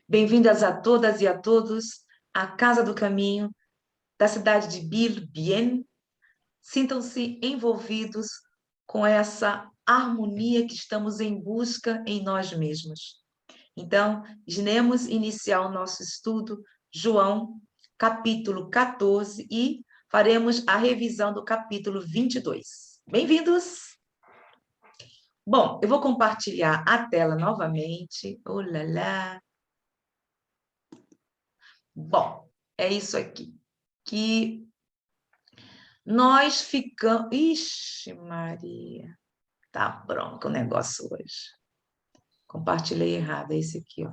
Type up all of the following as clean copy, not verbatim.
Bem-vindas a todas e a todos à Casa do Caminho da cidade de Biel-Bienne. Sintam-se envolvidos com essa harmonia que estamos em busca em nós mesmos. Então, iremos iniciar o nosso estudo, João, capítulo 14, e faremos a revisão do capítulo 22. Bem-vindos! Bom, eu vou compartilhar a tela novamente. Oh, lá, lá. Bom, é isso aqui. Que nós ficamos... Ixi, Maria, tá bronco o negócio hoje. Compartilhei errado, é esse aqui, ó.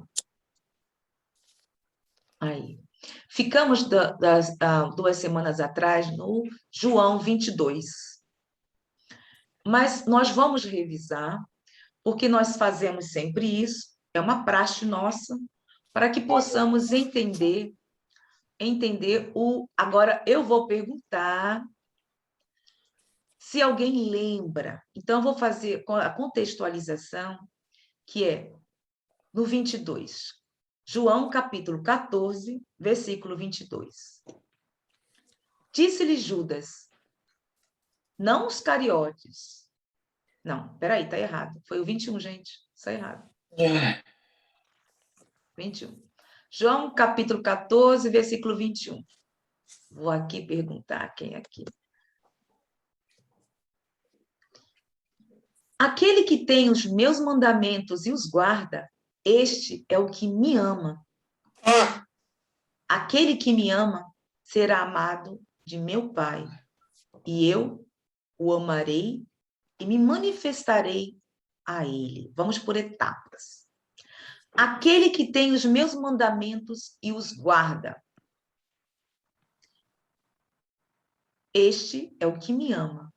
Aí. Ficamos das 2 semanas atrás no João 22. Mas nós vamos revisar, porque nós fazemos sempre isso, é uma praxe nossa, para que possamos entender o... Agora, eu vou perguntar se alguém lembra. Então, eu vou fazer a contextualização, que é no 22. João, capítulo 14, versículo 22. Disse-lhe Judas, não os cariotes. Não, peraí, tá errado. Foi o 21, gente. Está errado. 21. João, capítulo 14, versículo 21. Vou aqui perguntar quem é aqui. Aquele que tem os meus mandamentos e os guarda, este é o que me ama. Aquele que me ama será amado de meu Pai, e eu o amarei e me manifestarei a ele. Vamos por etapas. Aquele que tem os meus mandamentos e os guarda, este é o que me ama.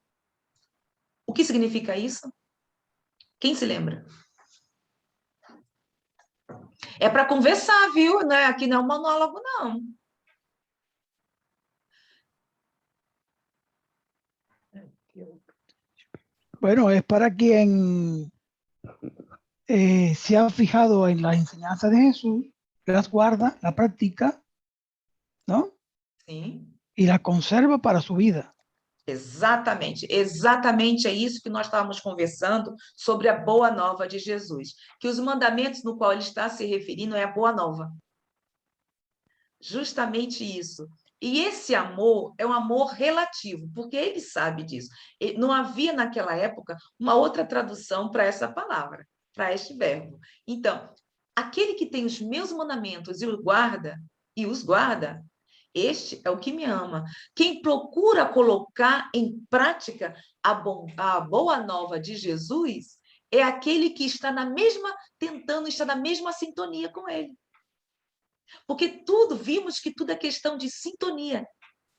O que significa isso? Quem se lembra? É para conversar, viu? Aqui não é um monólogo, não. Bueno, es para quien se ha fijado en las enseñanzas de Jesús, las guarda, la practica, ¿no? Sim. Y la conserva para su vida. Exatamente, exatamente é isso que nós estávamos conversando sobre a boa nova de Jesus, que os mandamentos no qual ele está se referindo é a boa nova. Justamente isso. E esse amor é um amor relativo, porque ele sabe disso. Não havia naquela época uma outra tradução para essa palavra, para este verbo. Então, aquele que tem os meus mandamentos e os guarda, este é o que me ama. Quem procura colocar em prática a boa nova de Jesus é aquele que está tentando estar na mesma sintonia com ele. Porque vimos que tudo é questão de sintonia.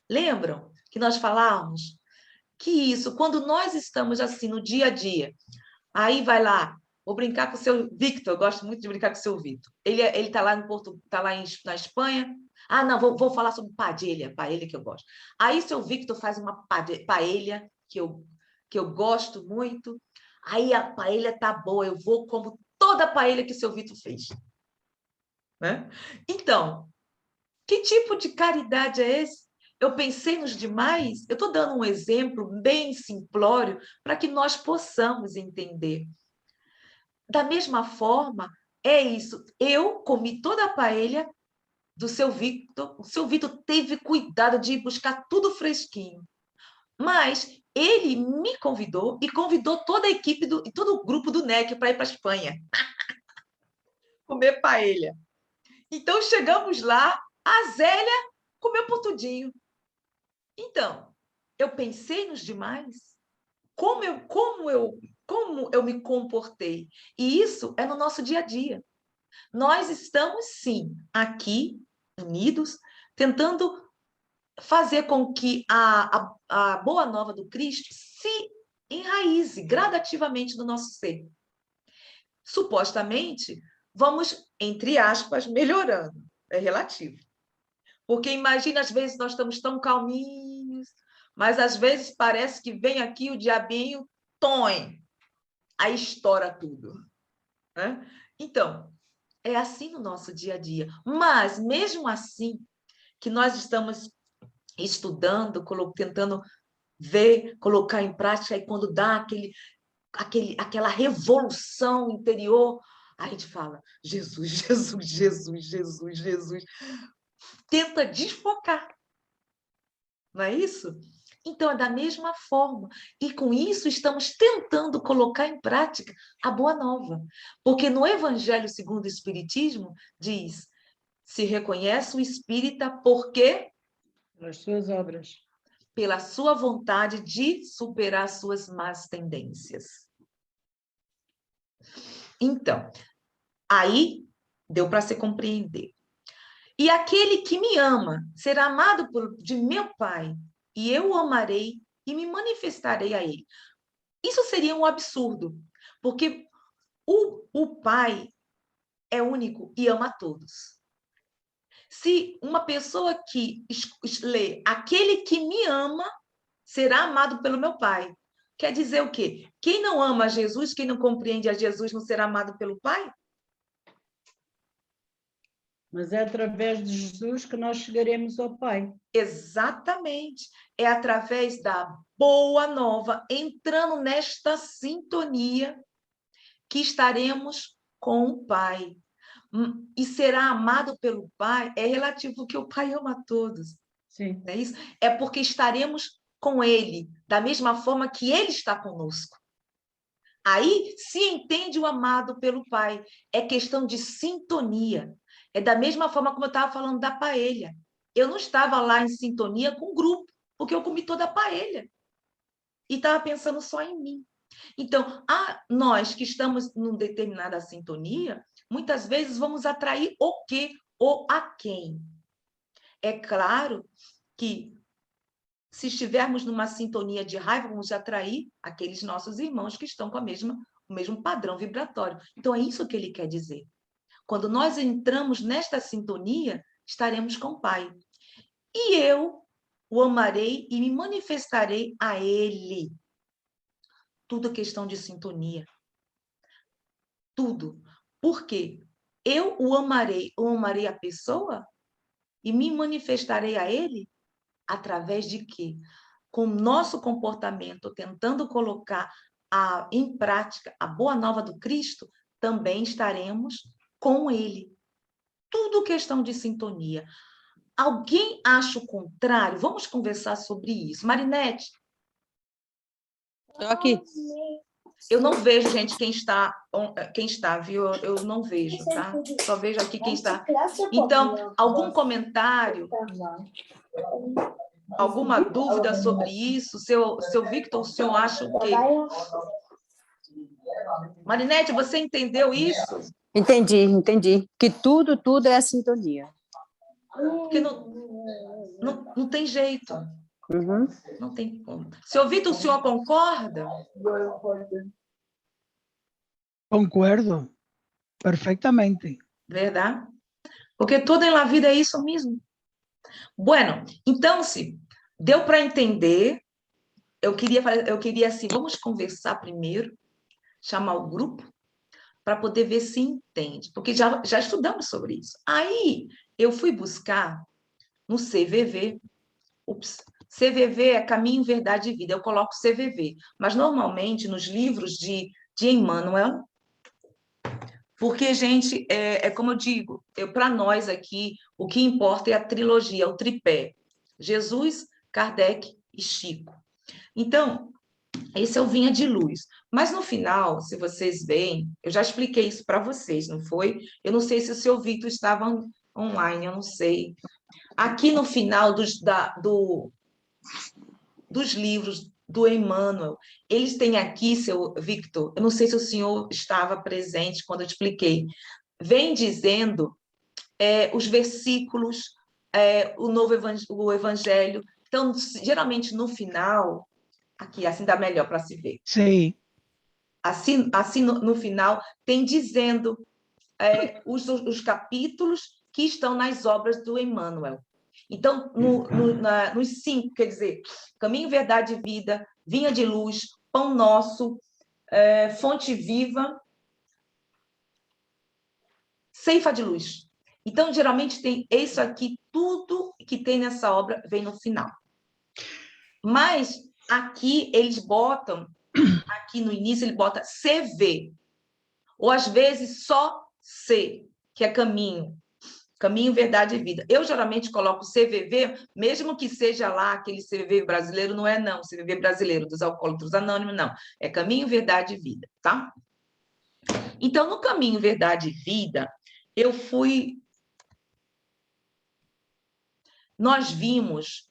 Lembram que nós falávamos que isso, quando nós estamos assim no dia a dia, aí vai lá, vou brincar com o seu Victor, eu gosto muito de brincar com o seu Victor. Ele está lá no Porto, está lá na Espanha. Ah, não, vou falar sobre paella que eu gosto. Aí seu Victor faz uma paella que eu gosto muito. Aí a paella tá boa, eu vou como toda a paella que o seu Victor fez. Né? Então, que tipo de caridade é esse? Eu pensei nos demais? Eu estou dando um exemplo bem simplório para que nós possamos entender. Da mesma forma, é isso. Eu comi toda a paella do seu Victor. O seu Victor teve cuidado de ir buscar tudo fresquinho. Mas ele me convidou e convidou toda a equipe, todo o grupo do NEC para ir para a Espanha. Comer paella. Então, chegamos lá, a Zélia comeu por tudinho. Então, eu pensei nos demais, como eu me comportei. E isso é no nosso dia a dia. Nós estamos, sim, aqui, unidos, tentando fazer com que a boa nova do Cristo se enraize gradativamente no nosso ser. Supostamente, vamos, entre aspas, melhorando. É relativo. Porque imagina, às vezes nós estamos tão calminhos, mas às vezes parece que vem aqui o diabinho, aí estoura tudo. Né? Então, É assim no nosso dia a dia. Mas, mesmo assim, que nós estamos estudando, tentando ver, colocar em prática, e quando dá aquela revolução interior, a gente fala, Jesus, Jesus, Jesus, Jesus, Jesus. Tenta desfocar, não é isso? Então, é da mesma forma. E com isso, estamos tentando colocar em prática a boa nova. Porque no Evangelho segundo o Espiritismo, diz, se reconhece o espírita porque Pelas suas obras. pela sua vontade de superar suas más tendências. Então, aí deu para se compreender. E aquele que me ama será amado de meu Pai, e eu o amarei e me manifestarei a ele. Isso seria um absurdo, porque o Pai é único e ama a todos. Se uma pessoa que lê aquele que me ama será amado pelo meu Pai, quer dizer o quê? Quem não ama a Jesus, quem não compreende a Jesus, não será amado pelo Pai? Mas é através de Jesus que nós chegaremos ao Pai. Exatamente. É através da boa nova, entrando nesta sintonia, que estaremos com o Pai. E será amado pelo Pai é relativo, porque o Pai ama a todos. Sim. Não é isso? É porque estaremos com Ele, da mesma forma que Ele está conosco. Aí se entende o amado pelo Pai. É questão de sintonia. É da mesma forma como eu estava falando da paella. Eu não estava lá em sintonia com o grupo, porque eu comi toda a paella. E estava pensando só em mim. Então, nós que estamos numa determinada sintonia, muitas vezes vamos atrair o quê ou a quem. É claro que, se estivermos numa sintonia de raiva, vamos atrair aqueles nossos irmãos que estão com o mesmo padrão vibratório. Então, é isso que ele quer dizer. Quando nós entramos nesta sintonia, estaremos com o Pai. E eu o amarei e me manifestarei a ele. Tudo questão de sintonia. Tudo. Por quê? Eu o amarei a pessoa e me manifestarei a ele através de quê? Com o nosso comportamento, tentando colocar em prática a boa nova do Cristo, também estaremos com ele. Tudo questão de sintonia. Alguém acha o contrário? Vamos conversar sobre isso. Marinete. Estou aqui. Eu não vejo, gente, quem está, viu? Eu não vejo, tá? Só vejo aqui quem está. Então, algum comentário? Alguma dúvida sobre isso? Seu Victor, o senhor acha o quê? Marinete, você entendeu isso? Entendi. Que tudo é a sintonia. Porque não tem jeito. Uhum. Não tem como. Seu Victor, o senhor concorda? Concordo perfectamente. Verdade? Porque tudo na vida é isso mesmo. Bueno, então, se deu para entender, eu queria assim, vamos conversar primeiro, chamar o grupo, para poder ver se entende, porque já estudamos sobre isso. Aí, eu fui buscar no CVV, CVV é Caminho, Verdade e Vida, eu coloco CVV, mas normalmente nos livros de Emmanuel, porque, gente, é como eu digo, para nós aqui, o que importa é a trilogia, o tripé. Jesus, Kardec e Chico. Então, esse é o Vinha de Luz. Mas no final, se vocês veem, eu já expliquei isso para vocês, não foi? Eu não sei se o seu Victor estava online, eu não sei. Aqui no final dos livros do Emmanuel, eles têm aqui, seu Victor, eu não sei se o senhor estava presente quando eu expliquei, vem dizendo os versículos, o Evangelho. Então, geralmente, no final, aqui, assim dá melhor para se ver. Sim. Assim no final, tem dizendo os capítulos que estão nas obras do Emmanuel. Então, nos 5, quer dizer, Caminho, Verdade e Vida, Vinha de Luz, Pão Nosso, Fonte Viva, ceifa de luz. Então, geralmente, tem isso aqui, tudo que tem nessa obra vem no final. Mas, aqui, eles botam, aqui no início, ele bota CV, ou às vezes só C, que é caminho. Caminho, verdade e vida. Eu geralmente coloco CVV, mesmo que seja lá aquele CVV brasileiro, não é não, CVV brasileiro dos Alcoólatras Anônimos, não. É caminho, verdade e vida, tá? Então, no caminho, verdade e vida, eu fui... Nós vimos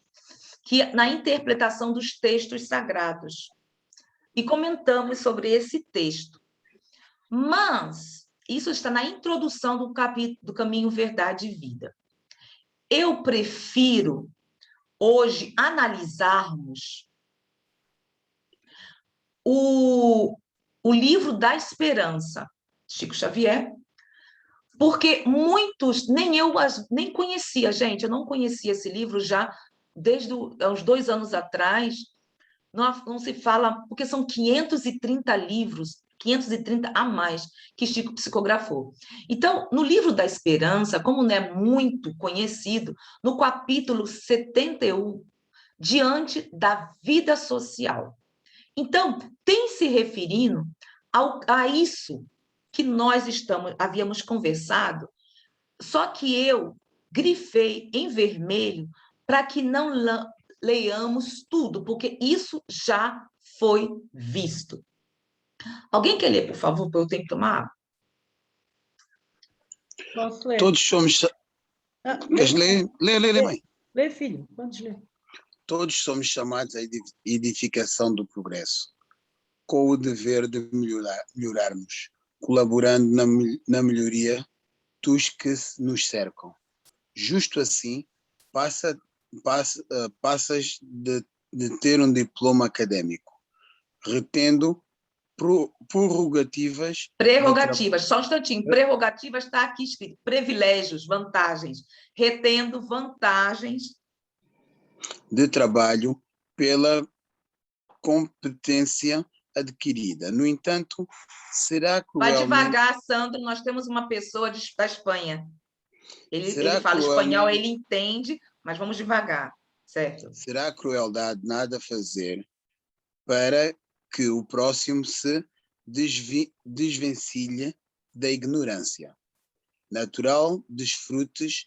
que na interpretação dos textos sagrados, e comentamos sobre esse texto. Mas isso está na introdução do capítulo do caminho, verdade e vida. Eu prefiro hoje analisarmos o livro da esperança, Chico Xavier, porque muitos, nem conhecia, gente, eu não conhecia esse livro já desde uns 2 anos atrás, não se fala, porque são 530 livros, 530 a mais, que Chico psicografou. Então, no livro da Esperança, como não é muito conhecido, no capítulo 71, diante da vida social. Então, tem se referindo a isso que nós havíamos conversado, só que eu grifei em vermelho para que não leiamos tudo, porque isso já foi visto. Alguém quer ler, por favor, para eu ter que tomar água? Posso ler? Todos somos. Queres ler? Lê, mãe. Lê, filho, podes ler. Todos somos chamados à edificação do progresso, com o dever de melhorarmos, colaborando na melhoria dos que nos cercam. Justo assim, passas de ter um diploma académico, retendo prerrogativas. Só um instantinho. Prerrogativas está aqui escrito. Privilégios, vantagens. Retendo vantagens de trabalho pela competência adquirida. No entanto, será cruelmente... Vai devagar, Sandro, nós temos uma pessoa da Espanha. Ele fala espanhol, ele entende, mas vamos devagar, certo? Será crueldade nada fazer para que o próximo se desvencilhe da ignorância. Natural desfrutes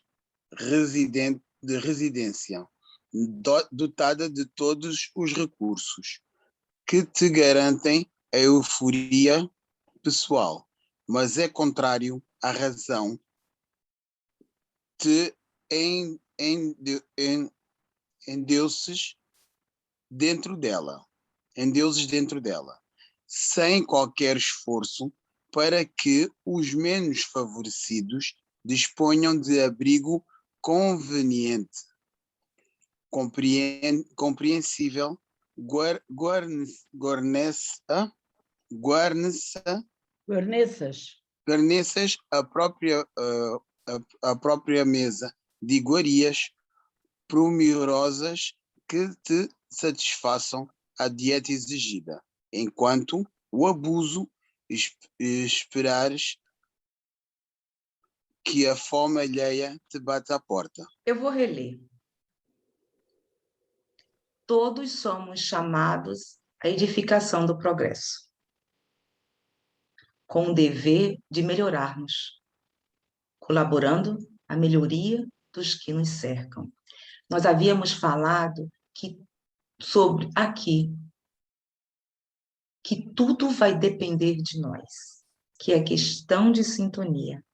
de residência, dotada de todos os recursos que te garantem a euforia pessoal, mas é contrário à razão te endeuses dentro dela, sem qualquer esforço para que os menos favorecidos disponham de abrigo conveniente, compreensível, guarneças a própria mesa de iguarias primorosas que te satisfaçam a dieta exigida, enquanto o abuso esperares que a fome alheia te bata à porta. Eu vou reler. Todos somos chamados à edificação do progresso, com o dever de melhorarmos, colaborando à melhoria dos que nos cercam. Nós havíamos falado sobre aqui, que tudo vai depender de nós, que é questão de sintonia.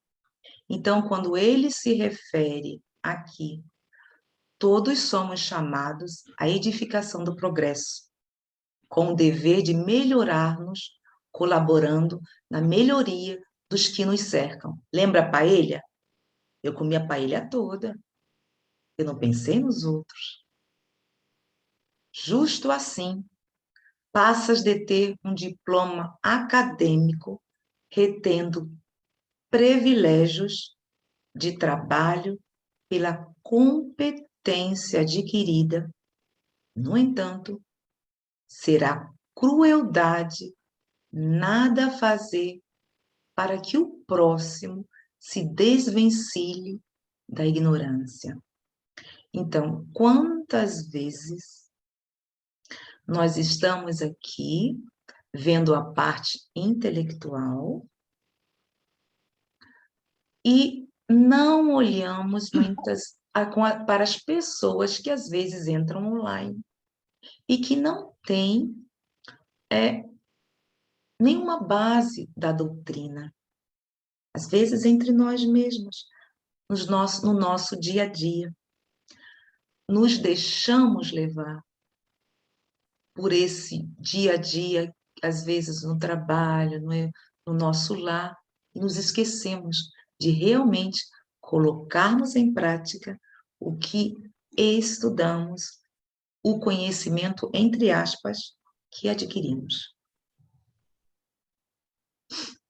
Então, quando ele se refere aqui, todos somos chamados à edificação do progresso, com o dever de melhorarmos, colaborando na melhoria dos que nos cercam. Lembra a paella? Eu comi a paella toda. Eu não pensei nos outros. Justo assim, passas de ter um diploma acadêmico, retendo privilégios de trabalho pela competência adquirida. No entanto, será crueldade nada fazer para que o próximo se desvencilhe da ignorância. Então, quantas vezes nós estamos aqui vendo a parte intelectual e não olhamos para as pessoas que às vezes entram online e que não têm nenhuma base da doutrina. Às vezes entre nós mesmos, no nosso dia a dia. Nos deixamos levar por esse dia a dia, às vezes no trabalho, no nosso lar, e nos esquecemos de realmente colocarmos em prática o que estudamos, o conhecimento, entre aspas, que adquirimos.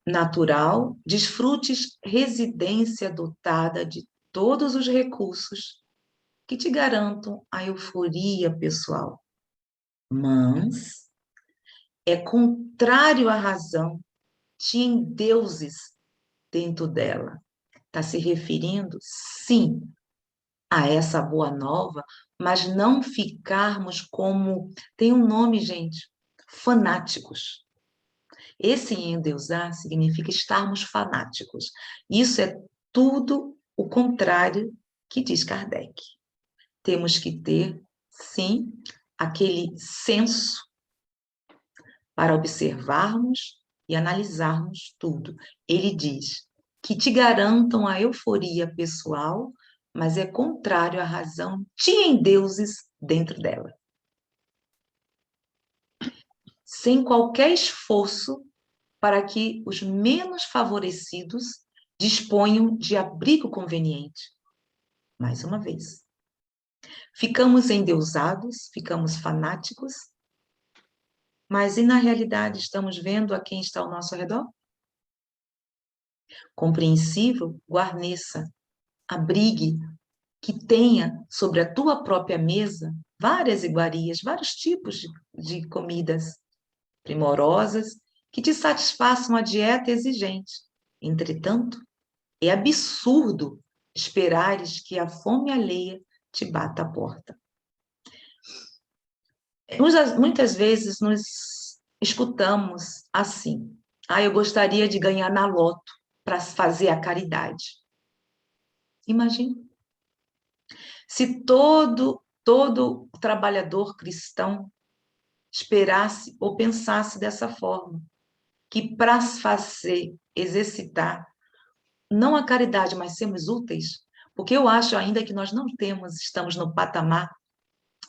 Natural, desfrutes residência dotada de todos os recursos que te garantam a euforia pessoal. Mas é contrário à razão, tinha deuses dentro dela. Está se referindo, sim, a essa boa nova, mas não ficarmos como... Tem um nome, gente, fanáticos. Esse endeusar significa estarmos fanáticos. Isso é tudo o contrário que diz Kardec. Temos que ter, sim, aquele senso para observarmos e analisarmos tudo. Ele diz que te garantam a euforia pessoal, mas é contrário à razão, tinha deuses dentro dela. Sem qualquer esforço para que os menos favorecidos disponham de abrigo conveniente. Mais uma vez. Ficamos endeusados, ficamos fanáticos, mas e na realidade estamos vendo a quem está ao nosso redor? Compreensível, guarneça, abrigue, que tenha sobre a tua própria mesa várias iguarias, vários tipos de comidas primorosas que te satisfaçam a dieta exigente. Entretanto, é absurdo esperares que a fome alheia te bata a porta. Muitas vezes nos escutamos assim: eu gostaria de ganhar na loto para fazer a caridade. Imagina. Se todo trabalhador cristão esperasse ou pensasse dessa forma, que para fazer, exercitar, não a caridade, mas sermos úteis, porque eu acho ainda que nós não estamos no patamar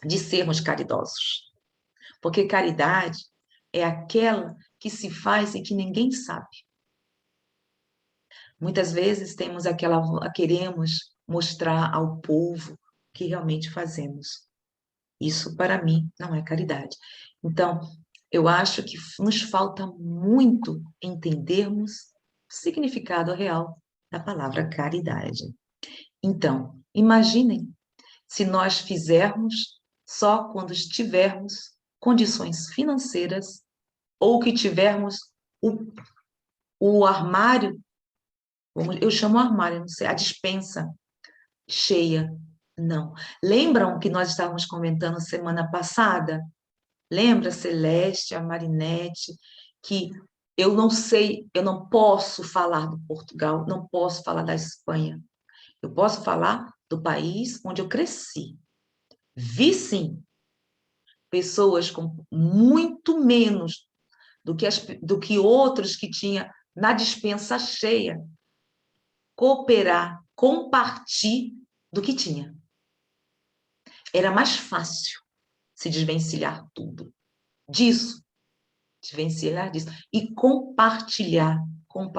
de sermos caridosos. Porque caridade é aquela que se faz e que ninguém sabe. Muitas vezes queremos mostrar ao povo o que realmente fazemos. Isso, para mim, não é caridade. Então, eu acho que nos falta muito entendermos o significado real da palavra caridade. Então, imaginem se nós fizermos só quando tivermos condições financeiras ou que tivermos o armário, eu chamo armário, não sei, a despensa cheia. Não. Lembram que nós estávamos comentando semana passada? Lembra, Celeste, a Marinete, que eu não sei, eu não posso falar do Portugal, não posso falar da Espanha. Eu posso falar do país onde eu cresci. Vi, sim, pessoas com muito menos do que outros que tinham na despensa cheia, cooperar, compartilhar do que tinha. Era mais fácil se desvencilhar tudo disso, desvencilhar disso, e compartilhar com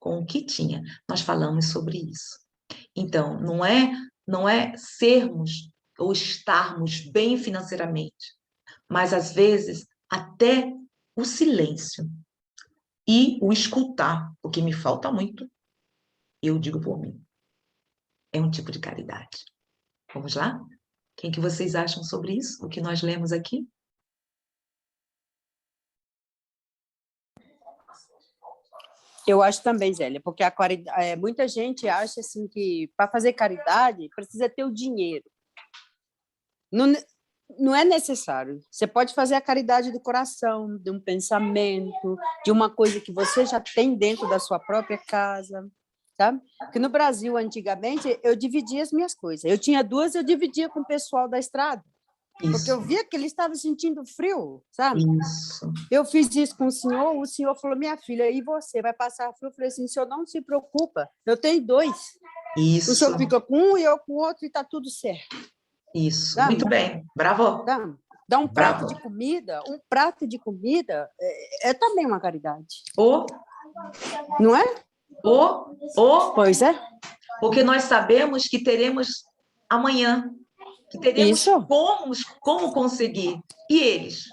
o que tinha. Nós falamos sobre isso. Então, não é sermos ou estarmos bem financeiramente, mas às vezes até o silêncio e o escutar, o que me falta muito, eu digo por mim, é um tipo de caridade. Vamos lá? O que vocês acham sobre isso, o que nós lemos aqui? Eu acho também, Zélia, porque muita gente acha assim que para fazer caridade precisa ter o dinheiro. Não, não é necessário. Você pode fazer a caridade do coração, de um pensamento, de uma coisa que você já tem dentro da sua própria casa, sabe? Porque no Brasil, antigamente, eu dividia as minhas coisas. Eu tinha 2, eu dividia com o pessoal da estrada. Porque eu via que ele estava sentindo frio, sabe? Isso. Eu fiz isso com o senhor falou, minha filha, e você vai passar frio? Eu falei assim, o senhor não se preocupa, eu tenho 2. Isso. O senhor fica com um e eu com o outro e está tudo certo. Isso. Tá? Muito bem. Bravo. Tá? Dar um prato Bravo. de comida, é também uma caridade. Ou, Não é? Pois é. porque nós sabemos que teremos amanhã, que teremos Isso. como conseguir. E eles?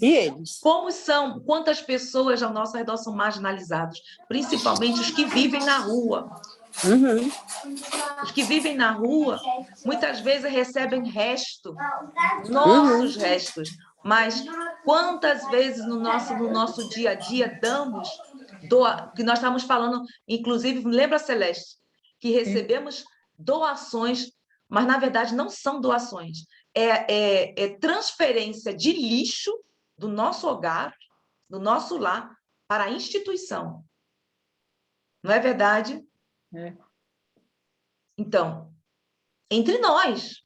E eles? Como são? Quantas pessoas ao nosso redor são marginalizados? Principalmente os que vivem na rua. Uhum. Os que vivem na rua, muitas vezes recebem nossos restos. Mas quantas vezes no nosso dia a dia damos, que nós estamos falando, inclusive, lembra, Celeste, que recebemos doações, mas na verdade não são doações, é transferência de lixo do nosso hogar, do nosso lar, para a instituição. Não é verdade? É. Então, entre nós,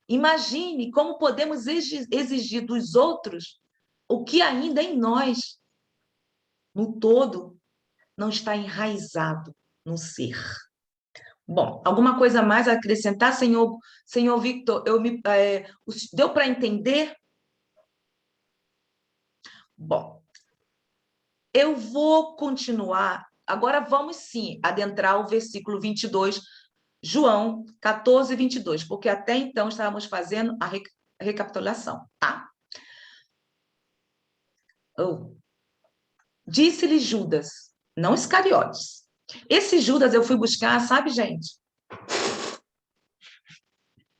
imagine como podemos exigir dos outros o que ainda em nós, no todo, não está enraizado no ser. Bom, alguma coisa mais a acrescentar, senhor Victor? Deu para entender? Bom, eu vou continuar. Agora vamos, sim, adentrar o versículo 22, João 14, 22, porque até então estávamos fazendo a recapitulação, tá? Disse-lhe Judas, não Iscariotes. Esse Judas eu fui buscar, sabe, gente?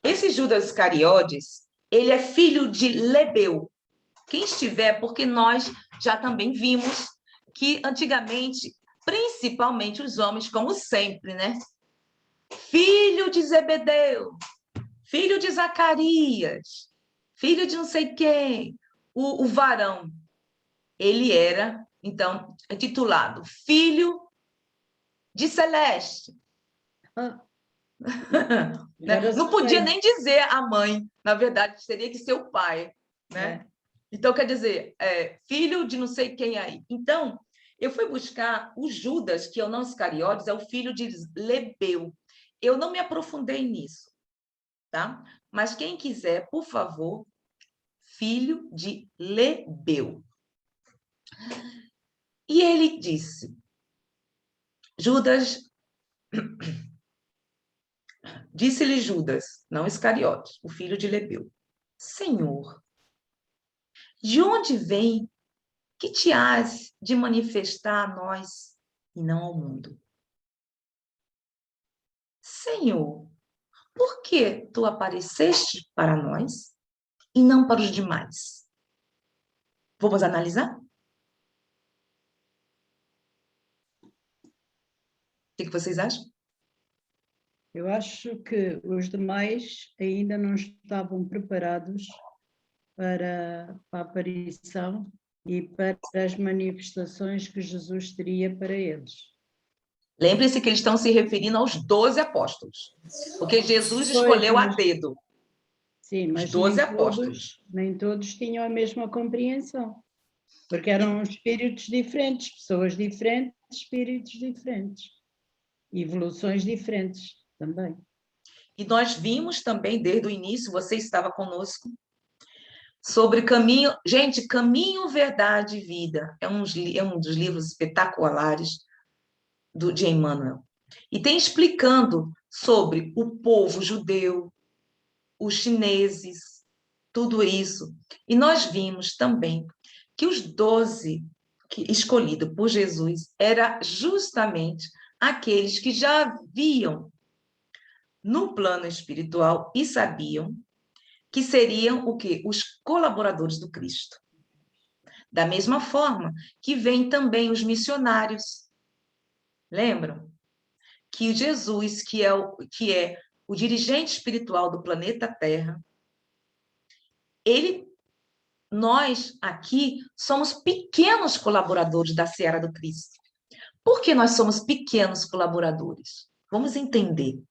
Esse Judas Iscariotes, ele é filho de Lebeu. Quem estiver, porque nós já também vimos que antigamente, principalmente os homens, como sempre, né? Filho de Zebedeu, filho de Zacarias, filho de não sei quem, o varão, ele era, então, titulado Filho de Celeste. Não podia nem dizer a mãe, na verdade, teria que ser o pai, né? Então, quer dizer, filho de não sei quem aí. Então, eu fui buscar o Judas, que é o não Iscariotes, é o filho de Lebeu. Eu não me aprofundei nisso, tá? Mas quem quiser, por favor, filho de Lebeu. E ele disse, disse-lhe Judas, não Iscariotes, o filho de Lebeu, Senhor, de onde vem que te has de manifestar a nós e não ao mundo? Senhor, por que tu apareceste para nós e não para os demais? Vamos analisar? O que vocês acham? Eu acho que os demais ainda não estavam preparados para a aparição e para as manifestações que Jesus teria para eles. Lembre-se que eles estão se referindo aos 12 apóstolos, porque Jesus escolheu a dedo. Sim, mas os 12 apóstolos. Nem todos tinham a mesma compreensão, porque eram espíritos diferentes, pessoas diferentes, espíritos diferentes, evoluções diferentes também. E nós vimos também, desde o início, você estava conosco, sobre caminho... Gente, Caminho, Verdade e Vida é um dos livros espetaculares de Emmanuel. E tem explicando sobre o povo judeu, os chineses, tudo isso. E nós vimos também que os 12 escolhidos por Jesus eram justamente aqueles que já viam no plano espiritual e sabiam que seriam o quê? Os colaboradores do Cristo. Da mesma forma que vêm também os missionários. Lembram? Que Jesus, que é o dirigente espiritual do planeta Terra, nós aqui somos pequenos colaboradores da Seara do Cristo. Por que nós somos pequenos colaboradores? Vamos entender.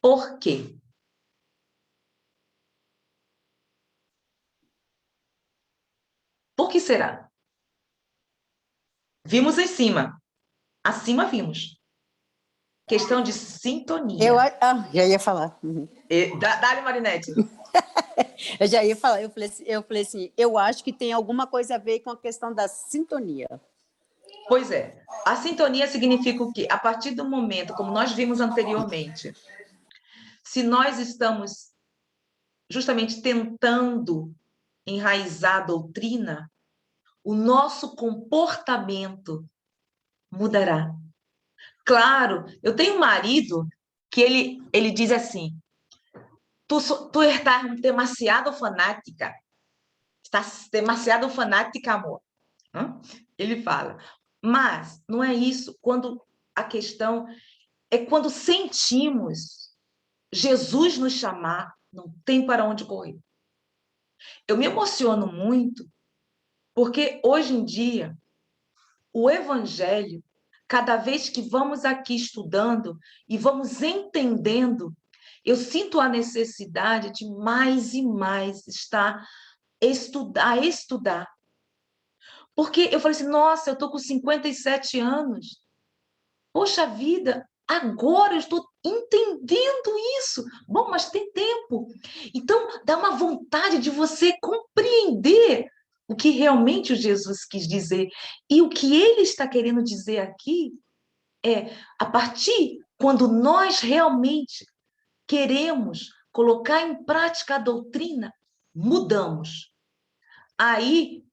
Por quê? Por que será? Vimos em cima. Acima vimos. Questão de sintonia. Já ia falar. Uhum. Dá-lhe, Marinete. Eu já ia falar. Eu falei assim, eu acho que tem alguma coisa a ver com a questão da sintonia. Pois é. A sintonia significa o quê? A partir do momento, como nós vimos anteriormente, se nós estamos justamente tentando enraizar a doutrina, o nosso comportamento mudará. Claro, eu tenho um marido que ele diz assim, tu estás demasiado fanática. Estás demasiado fanática, amor. Ele fala. Mas não é isso. Quando a questão é quando sentimos Jesus nos chamar, não tem para onde correr. Eu me emociono muito porque hoje em dia o evangelho, cada vez que vamos aqui estudando e vamos entendendo, eu sinto a necessidade de mais e mais estar a estudar. Porque eu falei assim, nossa, eu estou com 57 anos. Poxa vida, agora eu estou entendendo isso. Bom, mas tem tempo. Então, dá uma vontade de você compreender o que realmente o Jesus quis dizer. E o que ele está querendo dizer aqui é, a partir quando nós realmente queremos colocar em prática a doutrina, mudamos. Aí,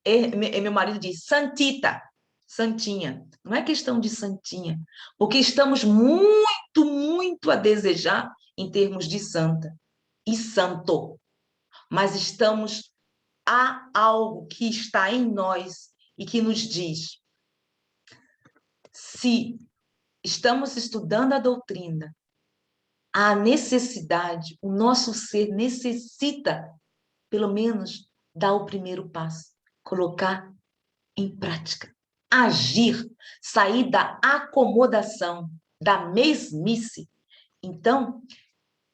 meu marido diz, santita, santinha. Não é questão de santinha, porque estamos muito, muito a desejar em termos de santa e santo. Mas há algo que está em nós e que nos diz, se estamos estudando a doutrina, há necessidade, o nosso ser necessita, pelo menos, dar o primeiro passo, colocar em prática, agir, sair da acomodação, da mesmice. Então,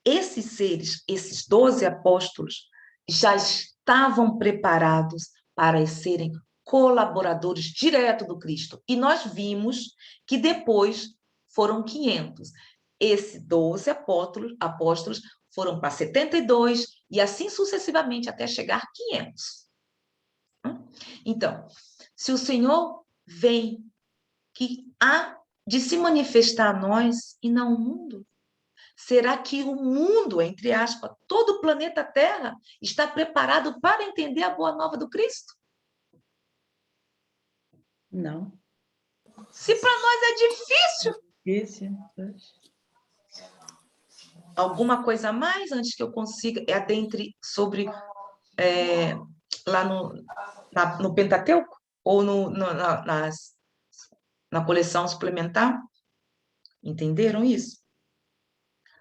esses seres, esses 12 apóstolos, já estavam preparados para serem colaboradores direto do Cristo. E nós vimos que depois foram 500. Esses 12 apóstolos foram para 72 e assim sucessivamente até chegar a 500. Então, se o Senhor vem que há de se manifestar a nós e não o mundo, será que o mundo, entre aspas, todo o planeta Terra, está preparado para entender a boa nova do Cristo? Não. Se para nós é difícil. Alguma coisa a mais antes que eu consiga adentre sobre lá no Pentateuco ou na coleção suplementar? Entenderam isso?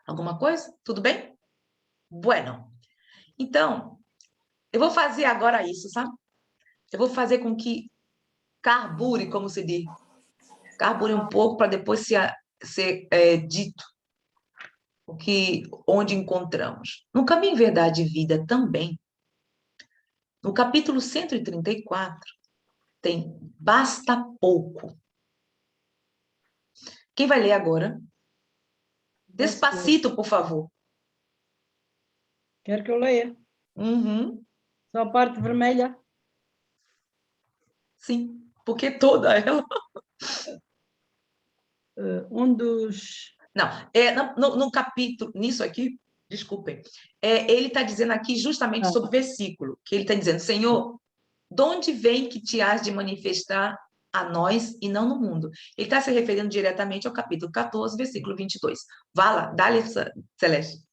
Alguma coisa? Tudo bem? Bueno. Então, eu vou fazer agora isso, sabe? Eu vou fazer com que carbure, como se diz. Carbure um pouco para depois ser dito onde encontramos. No Caminho, Verdade e Vida também, no capítulo 134, tem basta pouco. Quem vai ler agora? Despacito, por favor. Quer que eu leia? Uhum. Só a parte vermelha? Sim, porque toda ela... Não, no capítulo, nisso aqui, desculpem, ele está dizendo aqui justamente sobre o versículo, que ele está dizendo, Senhor, de onde vem que te has de manifestar a nós e não no mundo? Ele está se referindo diretamente ao capítulo 14, versículo 22. Vá lá, dá-lhe, Celeste.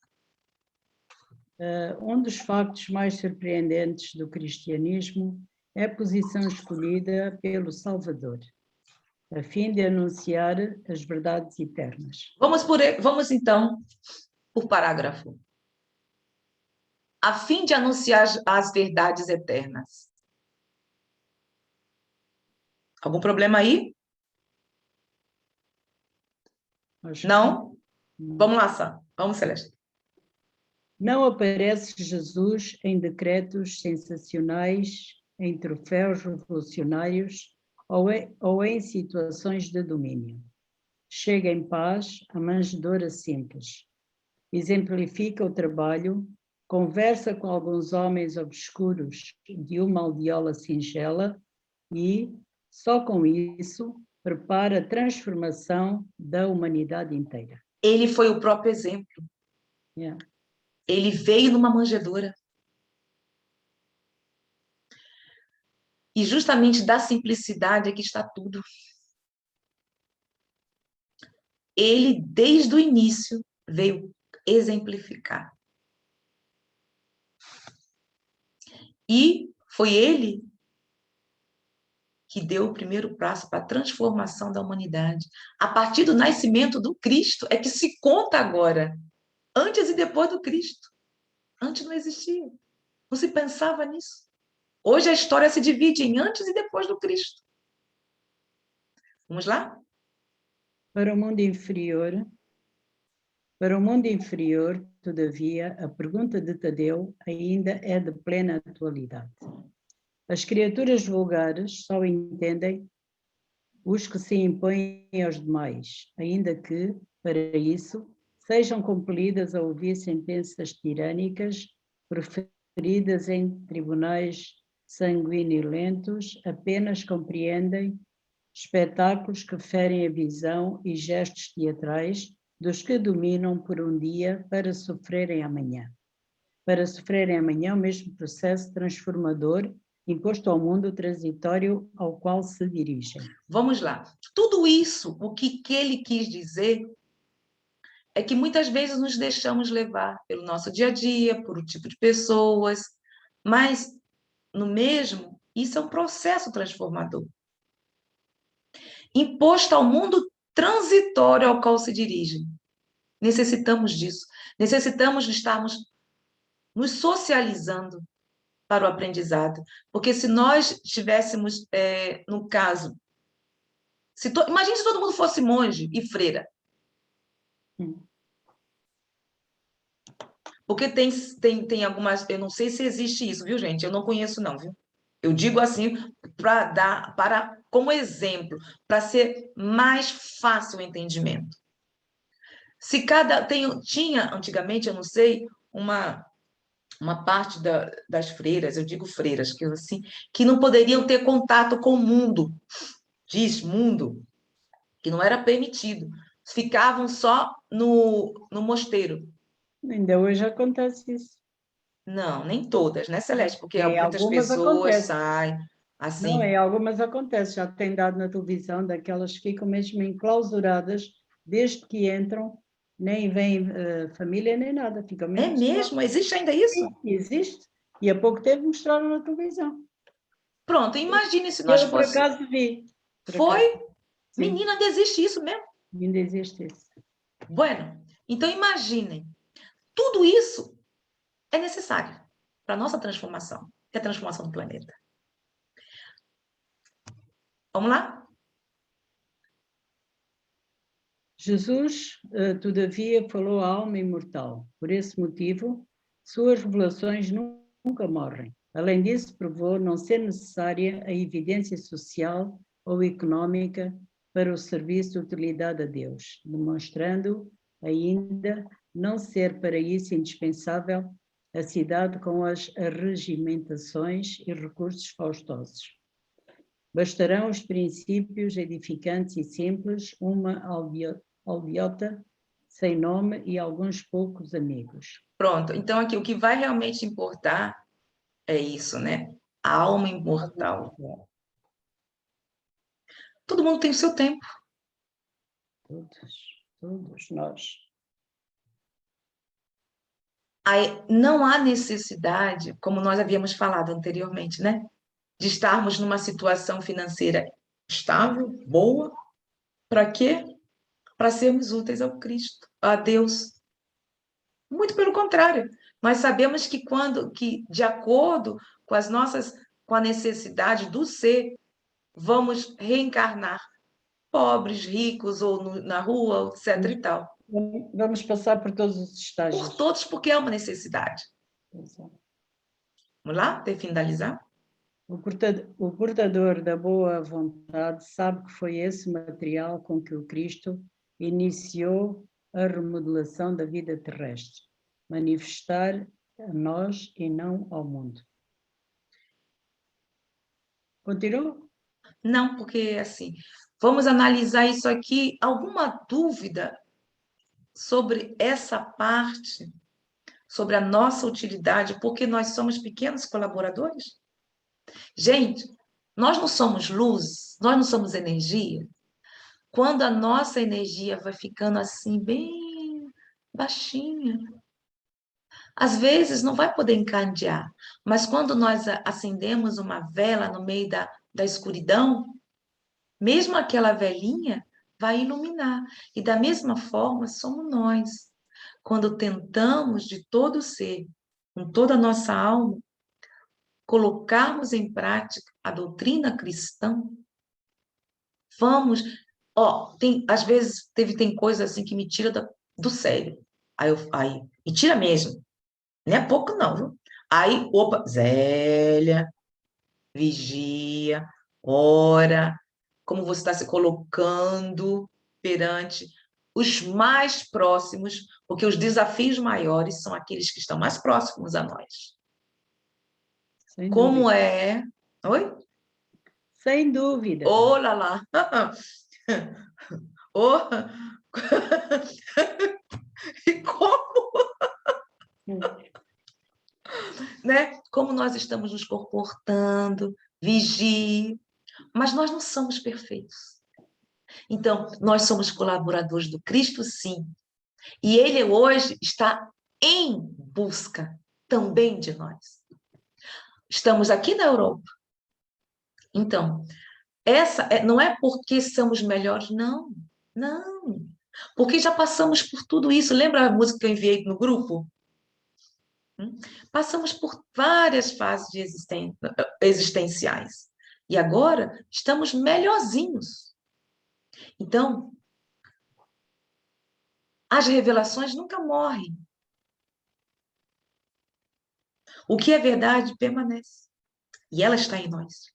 Um dos factos mais surpreendentes do cristianismo é a posição escolhida pelo Salvador, a fim de anunciar as verdades eternas. Vamos então por parágrafo. A fim de anunciar as verdades eternas. Algum problema aí? Não? Vamos lá, Sam. Vamos, Celeste. Não aparece Jesus em decretos sensacionais, em troféus revolucionários ou em situações de domínio. Chega em paz à manjedoura simples. Exemplifica o trabalho, conversa com alguns homens obscuros de uma aldeola singela e, só com isso, prepara a transformação da humanidade inteira. Ele foi o próprio exemplo. Yeah. Ele veio numa manjedoura. E justamente da simplicidade é que está tudo. Ele, desde o início, veio exemplificar. E foi ele que deu o primeiro passo para a transformação da humanidade. A partir do nascimento do Cristo é que se conta agora, antes e depois do Cristo. Antes não existia. Não se pensava nisso. Hoje a história se divide em antes e depois do Cristo. Vamos lá? Para o mundo inferior, todavia, a pergunta de Tadeu ainda é de plena atualidade. As criaturas vulgares só entendem os que se impõem aos demais, ainda que, para isso, sejam compelidas a ouvir sentenças tirânicas proferidas em tribunais sanguinolentos, apenas compreendem espetáculos que ferem a visão e gestos teatrais dos que dominam por um dia para sofrerem amanhã. Para sofrerem amanhã o mesmo processo transformador imposto ao mundo transitório ao qual se dirigem. Vamos lá. Tudo isso, o que ele quis dizer é que muitas vezes nos deixamos levar pelo nosso dia a dia, por um tipo de pessoas, mas, no mesmo, isso é um processo transformador. Imposto ao mundo transitório ao qual se dirigem. Necessitamos disso. Necessitamos de estarmos nos socializando para o aprendizado. Porque se nós estivéssemos, no caso... Imagine se todo mundo fosse monge e freira. Porque tem algumas... Eu não sei se existe isso, viu, gente? Eu não conheço, não, viu? Eu digo assim para dar como exemplo, para ser mais fácil o entendimento. Se tinha antigamente, eu não sei, uma parte das freiras, eu digo freiras, que não poderiam ter contato com o mundo, mundo, que não era permitido. Ficavam só no mosteiro. Ainda hoje acontece isso. Não, nem todas, né, Celeste? Porque muitas algumas pessoas acontece. saem assim. Não, algumas acontece. Já tem dado na televisão daquelas que ficam mesmo enclausuradas desde que entram, nem vem família nem nada. Ficam mesmo Mesmo? Existe ainda isso? Sim, existe. E há pouco tempo mostraram na televisão. Pronto, imagine se nós Por fôssemos... acaso vi. Foi? Sim. Menina, ainda existe isso mesmo? Ainda existe isso. Bueno, então imaginem, tudo isso é necessário para a nossa transformação, que é a transformação do planeta. Vamos lá? Jesus, todavia, falou à alma imortal. Por esse motivo, suas revelações nunca morrem. Além disso, provou não ser necessária a evidência social ou económica para o serviço de utilidade a Deus, demonstrando ainda não ser para isso indispensável a cidade com as arregimentações e recursos faustosos. Bastarão os princípios edificantes e simples, uma aldeota sem nome e alguns poucos amigos. Pronto, então aqui o que vai realmente importar é isso, né? A alma imortal. Todo mundo tem o seu tempo. Todos nós. Aí, não há necessidade, como nós havíamos falado anteriormente, né? de estarmos numa situação financeira estável, boa. Para quê? Para sermos úteis ao Cristo, a Deus. Muito pelo contrário. Nós sabemos que de acordo com com a necessidade do ser, vamos reencarnar pobres, ricos, ou na rua, etc. e tal. Vamos passar por todos os estágios. Por todos, porque é uma necessidade. Vamos lá, de finalizar? O portador da boa vontade sabe que foi esse material com que o Cristo iniciou a remodelação da vida terrestre, manifestar a nós e não ao mundo. Continuou? Não, porque assim, vamos analisar isso aqui. Alguma dúvida sobre essa parte, sobre a nossa utilidade, porque nós somos pequenos colaboradores? Gente, nós não somos luz, nós não somos energia. Quando a nossa energia vai ficando assim, bem baixinha, às vezes não vai poder encandear, mas quando nós acendemos uma vela no meio da escuridão, mesmo aquela velinha vai iluminar. E da mesma forma somos nós. Quando tentamos de todo ser, com toda a nossa alma, colocarmos em prática a doutrina cristã, vamos... às vezes tem coisa assim que me tira do sério. Aí, me tira mesmo. Não é pouco não, viu? Aí, opa, Zélia, vigia, ora, como você está se colocando perante os mais próximos, porque os desafios maiores são aqueles que estão mais próximos a nós. Sem Como dúvida. é... Oi? Sem dúvida. Oh, lá, lá. Oh. E como? Né? Como nós estamos nos comportando, vigie, mas nós não somos perfeitos. Então, nós somos colaboradores do Cristo, sim. E Ele hoje está em busca também de nós. Estamos aqui na Europa. Então, não é porque somos melhores, não. Não. Porque já passamos por tudo isso. Lembra a música que eu enviei no grupo? Passamos por várias fases existenciais. E agora estamos melhorzinhos. Então, as revelações nunca morrem. O que é verdade permanece. E ela está em nós.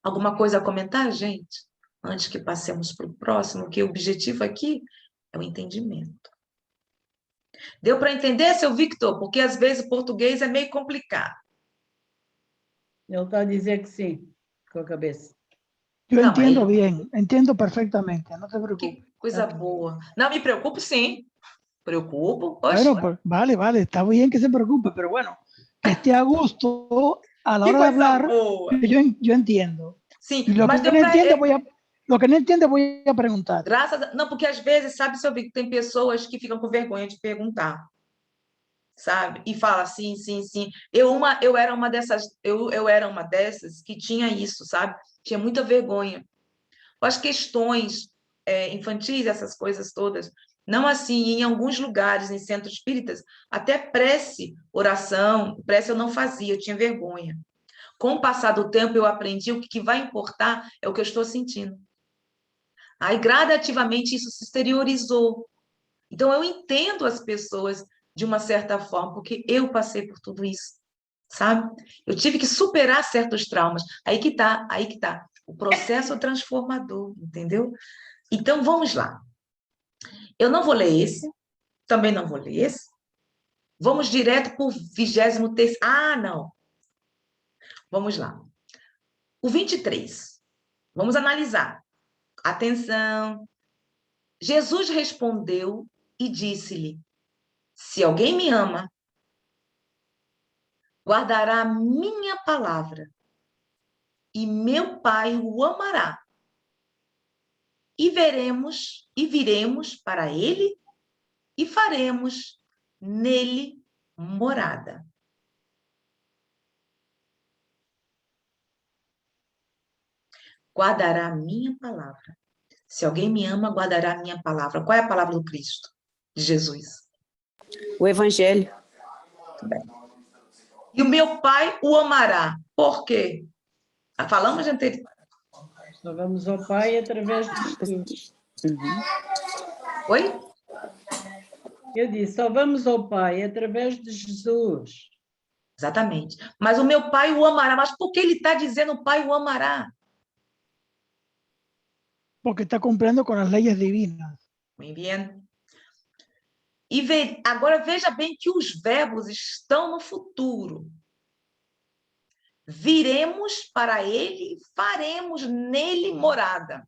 Alguma coisa a comentar, gente? Antes que passemos para o próximo, que o objetivo aqui é o entendimento. Deu para entender, seu Victor? Porque às vezes o português é meio complicado. Ele está a dizer que sim, com a cabeça. Yo No, entiendo ahí- bien, entiendo perfectamente, no te preocupes. Que coisa boa. Não, me preocupo sim. Preocupo. Oxe, Bueno, pues vale, vale, está bien que se preocupe, pero bueno, que esté a gusto a la que hora de coisa hablar, boa. yo entiendo. Sim, Y lo mas que deu no para... entiende, lo que no entiende voy a preguntar. Graças a... Não, porque às vezes, sabe, seu Victor, tem pessoas que ficam com vergonha de perguntar. Sabe? E fala sim, sim, sim. Eu era uma dessas que tinha isso, sabe? Tinha muita vergonha. As questões infantis, essas coisas todas, não assim, em alguns lugares, em centros espíritas, até prece, oração, prece eu não fazia, eu tinha vergonha. Com o passar do tempo, eu aprendi o que vai importar é o que eu estou sentindo. Aí, gradativamente, isso se exteriorizou. Então, eu entendo as pessoas de uma certa forma, porque eu passei por tudo isso, sabe? Eu tive que superar certos traumas. Aí que tá. O processo transformador, entendeu? Então, vamos lá. Eu não vou ler esse, também não vou ler esse. Vamos direto para o 23º. Ah, não. Vamos lá. O 23. Vamos analisar. Atenção. Jesus respondeu e disse-lhe: se alguém me ama, guardará a minha palavra, e meu Pai o amará. E viremos para ele e faremos nele morada. guardará a minha palavra. Se alguém me ama, guardará a minha palavra. Qual é a palavra do Cristo? De Jesus. O Evangelho. E o meu Pai o amará. Por quê? Falamos anterior. Só vamos ao Pai através de Jesus. Oi? Eu disse, só vamos ao Pai através de Jesus. Exatamente. Mas o meu Pai o amará. Mas por que ele está dizendo o Pai o amará? Porque está cumpliendo con las leyes divinas. Muito bem. E agora veja bem que os verbos estão no futuro. Viremos para ele e faremos nele morada.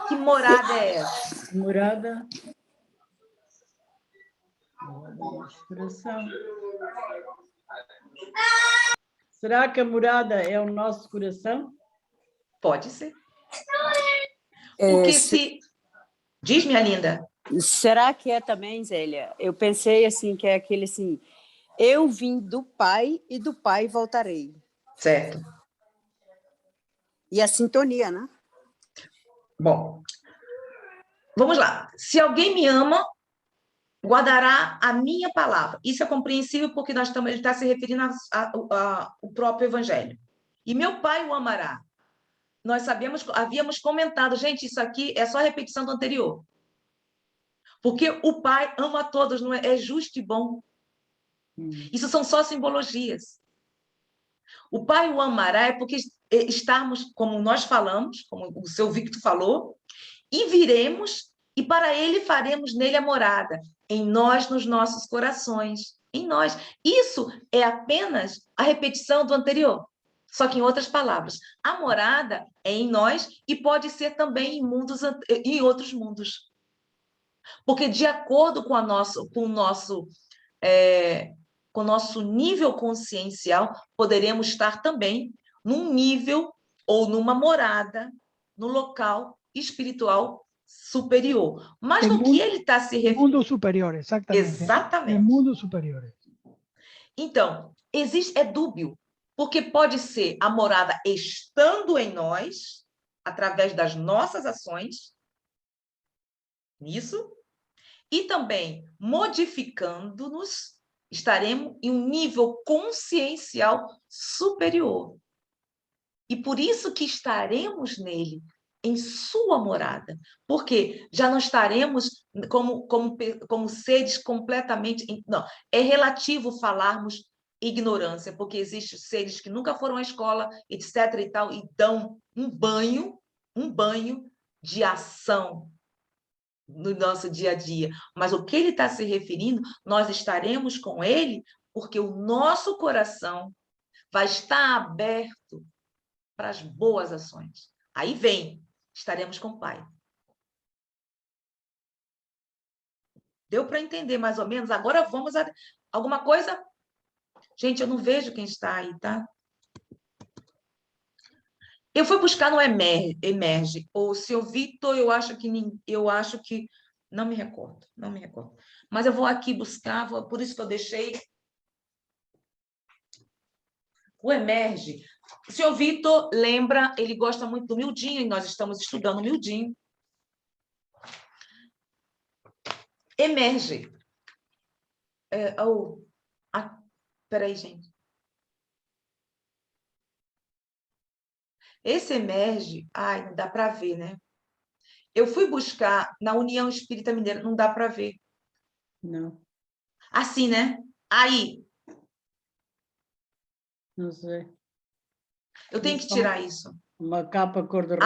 Que morada é essa? Morada. Morada do nosso coração. Será que a morada é o nosso coração? Pode ser. Porque se... Diz, minha linda. Será que é também, Zélia? Eu pensei assim, que é aquele assim, eu vim do Pai e do Pai voltarei. Certo. E a sintonia, né? Bom, vamos lá. Se alguém me ama, guardará a minha palavra. Isso é compreensível porque ele está se referindo ao próprio Evangelho. E meu Pai o amará. Nós havíamos comentado, gente, isso aqui é só repetição do anterior. Porque o Pai ama a todos, não é justo e bom. Isso são só simbologias. O Pai o amará é porque estarmos, como nós falamos, como o seu Victor falou, e viremos, e para ele faremos nele a morada, em nós, nos nossos corações, em nós. Isso é apenas a repetição do anterior, só que em outras palavras. A morada é em nós e pode ser também em outros mundos. Porque de acordo com o nosso nível consciencial, poderemos estar também num nível ou numa morada, no local espiritual superior. Mas no que ele está se referindo... Mundo superior, exatamente. Exatamente. En mundos superiores. Então, é dúbio, porque pode ser a morada estando em nós, através das nossas ações, nisso, e também modificando-nos, estaremos em um nível consciencial superior. E por isso que estaremos nele, em sua morada. Porque já não estaremos como seres completamente... Não, é relativo falarmos ignorância, porque existem seres que nunca foram à escola, etc. e tal, e dão um banho de ação no nosso dia a dia. Mas o que ele está se referindo, nós estaremos com ele porque o nosso coração vai estar aberto para as boas ações. Aí estaremos com o Pai. Deu para entender mais ou menos? Agora vamos a alguma coisa? Gente, eu não vejo quem está aí, tá? Eu fui buscar no Emerge. O seu Vitor, eu acho que não me recordo. Mas eu vou aqui buscar, por isso que eu deixei o Emerge. O senhor Vitor lembra, ele gosta muito do Mildinho, e nós estamos estudando o Mildinho. Emerge. Peraí, gente. Esse Emerge, não dá para ver, né? Eu fui buscar na União Espírita Mineira, não dá para ver. Não. Assim, né? Aí. Não sei. Eu tenho que tirar isso. Uma capa cor-de-rosa.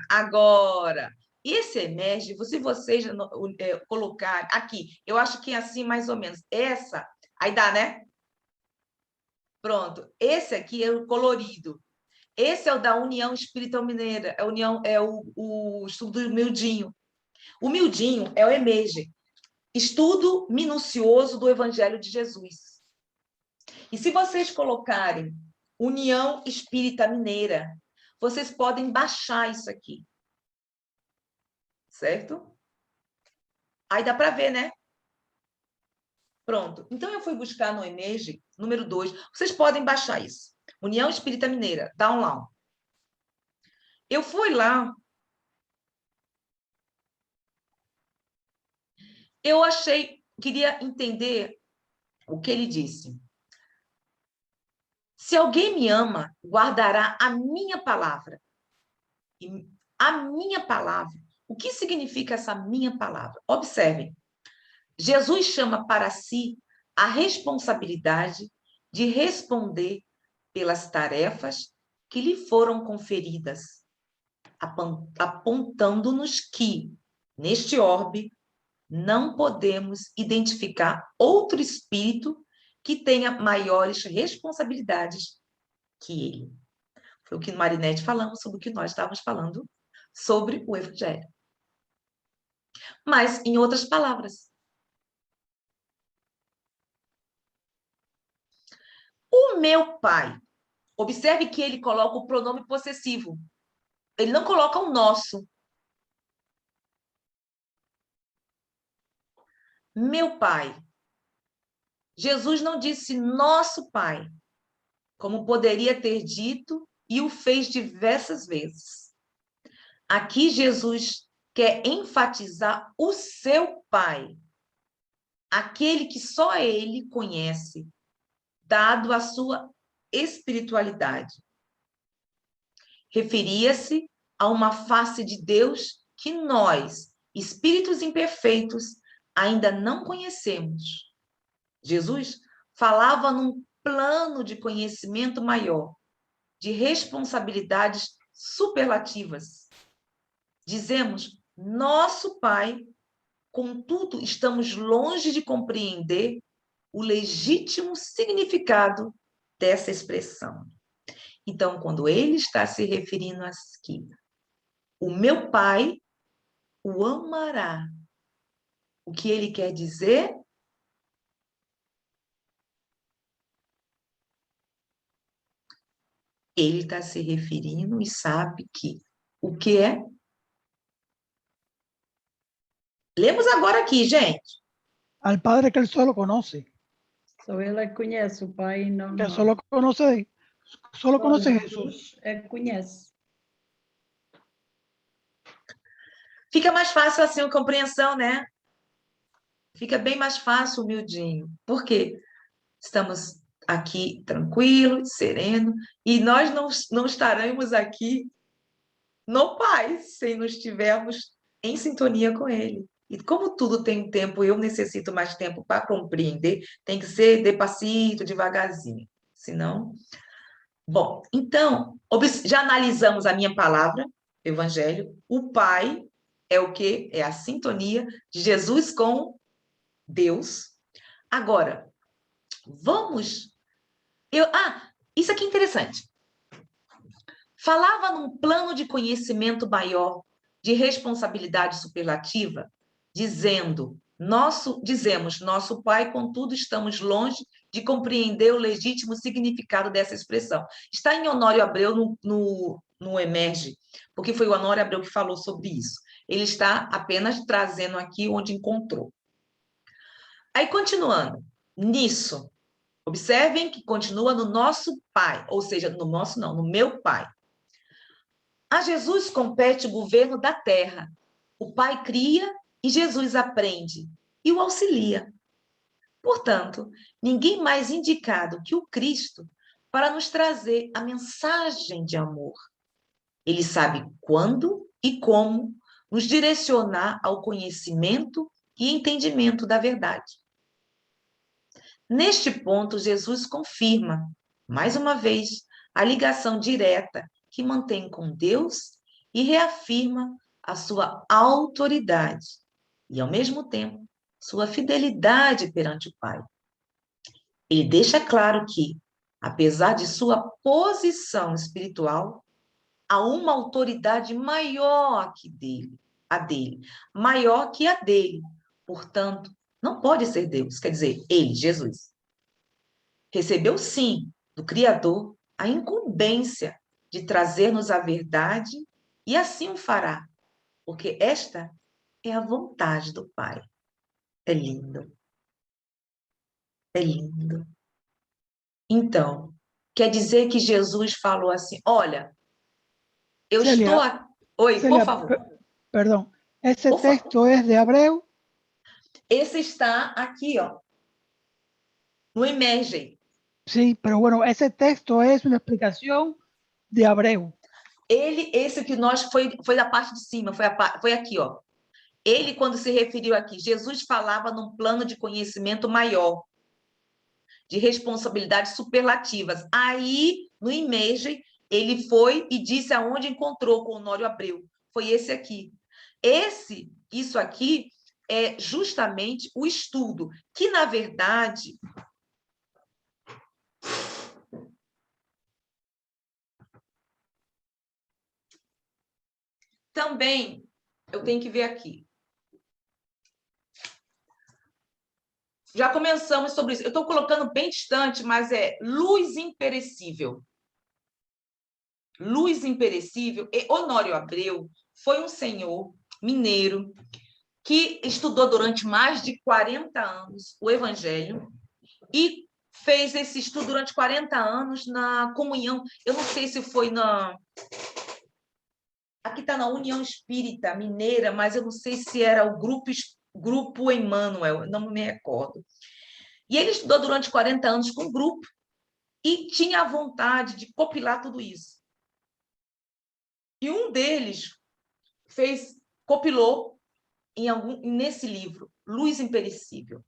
Agora. E esse Emerge, se vocês colocarem aqui, eu acho que é assim mais ou menos. Essa, aí dá, né? Pronto. Esse aqui é o colorido. Esse é o da União Espírita Mineira. É o estudo do Mildinho. O Mildinho é o Emerge. Estudo minucioso do Evangelho de Jesus. E se vocês colocarem União Espírita Mineira, vocês podem baixar isso aqui. Certo? Aí dá para ver, né? Pronto. Então, eu fui buscar no Emerge, número 2. Vocês podem baixar isso. União Espírita Mineira, download. Eu fui lá. Eu queria entender o que ele disse. Se alguém me ama, guardará a minha palavra. E a minha palavra. O que significa essa minha palavra? Observem. Jesus chama para si a responsabilidade de responder pelas tarefas que lhe foram conferidas, apontando-nos que, neste orbe, não podemos identificar outro espírito que tenha maiores responsabilidades que ele. Foi o que Marinete falamos sobre o que nós estávamos falando sobre o Evangelho. Mas, em outras palavras, o meu pai, observe que ele coloca o pronome possessivo. Ele não coloca o nosso. Meu pai. Jesus não disse nosso pai, como poderia ter dito e o fez diversas vezes. Aqui Jesus quer enfatizar o seu pai, aquele que só ele conhece, dado a sua espiritualidade. Referia-se a uma face de Deus que nós, espíritos imperfeitos, ainda não conhecemos. Jesus falava num plano de conhecimento maior, de responsabilidades superlativas. Dizemos, nosso Pai, contudo, estamos longe de compreender o legítimo significado dessa expressão. Então, quando ele está se referindo aqui, o meu Pai o amará. O que ele quer dizer? Ele está se referindo e sabe que o que é? Lemos agora aqui, gente. Al Padre que él solo conoce, Só ele é que conhece o Pai e não que nós. solo conoce Só Jesús. Jesus é que conhece. Fica mais fácil assim a compreensão, né? Fica bem mais fácil, humildinho. Por quê? Estamos aqui tranquilos, serenos, e nós não estaremos aqui no Pai se não estivermos em sintonia com Ele. E como tudo tem tempo, eu necessito mais tempo para compreender, tem que ser despacito, devagarzinho. Senão. Bom, então, já analisamos a minha palavra, Evangelho. O Pai é o quê? É a sintonia de Jesus com Deus. Agora, vamos. Isso aqui é interessante. Falava num plano de conhecimento maior, de responsabilidade superlativa, dizemos, nosso Pai, contudo, estamos longe de compreender o legítimo significado dessa expressão. Está em Honório Abreu no Emerge, porque foi o Honório Abreu que falou sobre isso. Ele está apenas trazendo aqui onde encontrou. Aí, continuando, nisso, observem que continua no nosso Pai, ou seja, no nosso não, no meu Pai. A Jesus compete o governo da terra. O Pai cria e Jesus aprende e o auxilia. Portanto, ninguém mais indicado que o Cristo para nos trazer a mensagem de amor. Ele sabe quando e como nos direcionar ao conhecimento e entendimento da verdade. Neste ponto, Jesus confirma, mais uma vez, a ligação direta que mantém com Deus e reafirma a sua autoridade e, ao mesmo tempo, sua fidelidade perante o Pai. Ele deixa claro que, apesar de sua posição espiritual, há uma autoridade maior que a dele, maior que a dele. Portanto, não pode ser Deus, quer dizer, ele, Jesus. Recebeu, sim, do Criador a incumbência de trazer-nos a verdade e assim o fará, porque esta é a vontade do Pai. É lindo. É lindo. Então, quer dizer que Jesus falou assim, olha, eu estou Celia, aqui... Oi, por Celia, favor. perdón, ¿ese Por favor. texto es de Abreu? Esse está aqui, ó, no Emergem. Sí, pero bueno, ese texto es una explicación de Abreu. Esse que nós foi da parte de cima, foi aqui, ó. Ele, quando se referiu aqui, Jesus falava num plano de conhecimento maior, de responsabilidades superlativas. Aí, no Emergem, ele foi e disse aonde encontrou com Honório Abreu. Foi esse aqui. Isso aqui é justamente o estudo, que, na verdade, também, eu tenho que ver aqui. Já começamos sobre isso. Eu estou colocando bem distante, mas é luz imperecível. Luz imperecível. E Honório Abreu foi um senhor mineiro que estudou durante mais de 40 anos o Evangelho e fez esse estudo durante 40 anos na comunhão. Eu não sei se foi na... Aqui está na União Espírita Mineira, mas eu não sei se era o Grupo Emmanuel, não me recordo. E ele estudou durante 40 anos com o grupo e tinha a vontade de compilar tudo isso. E um deles compilou nesse livro, Luz Imperecível.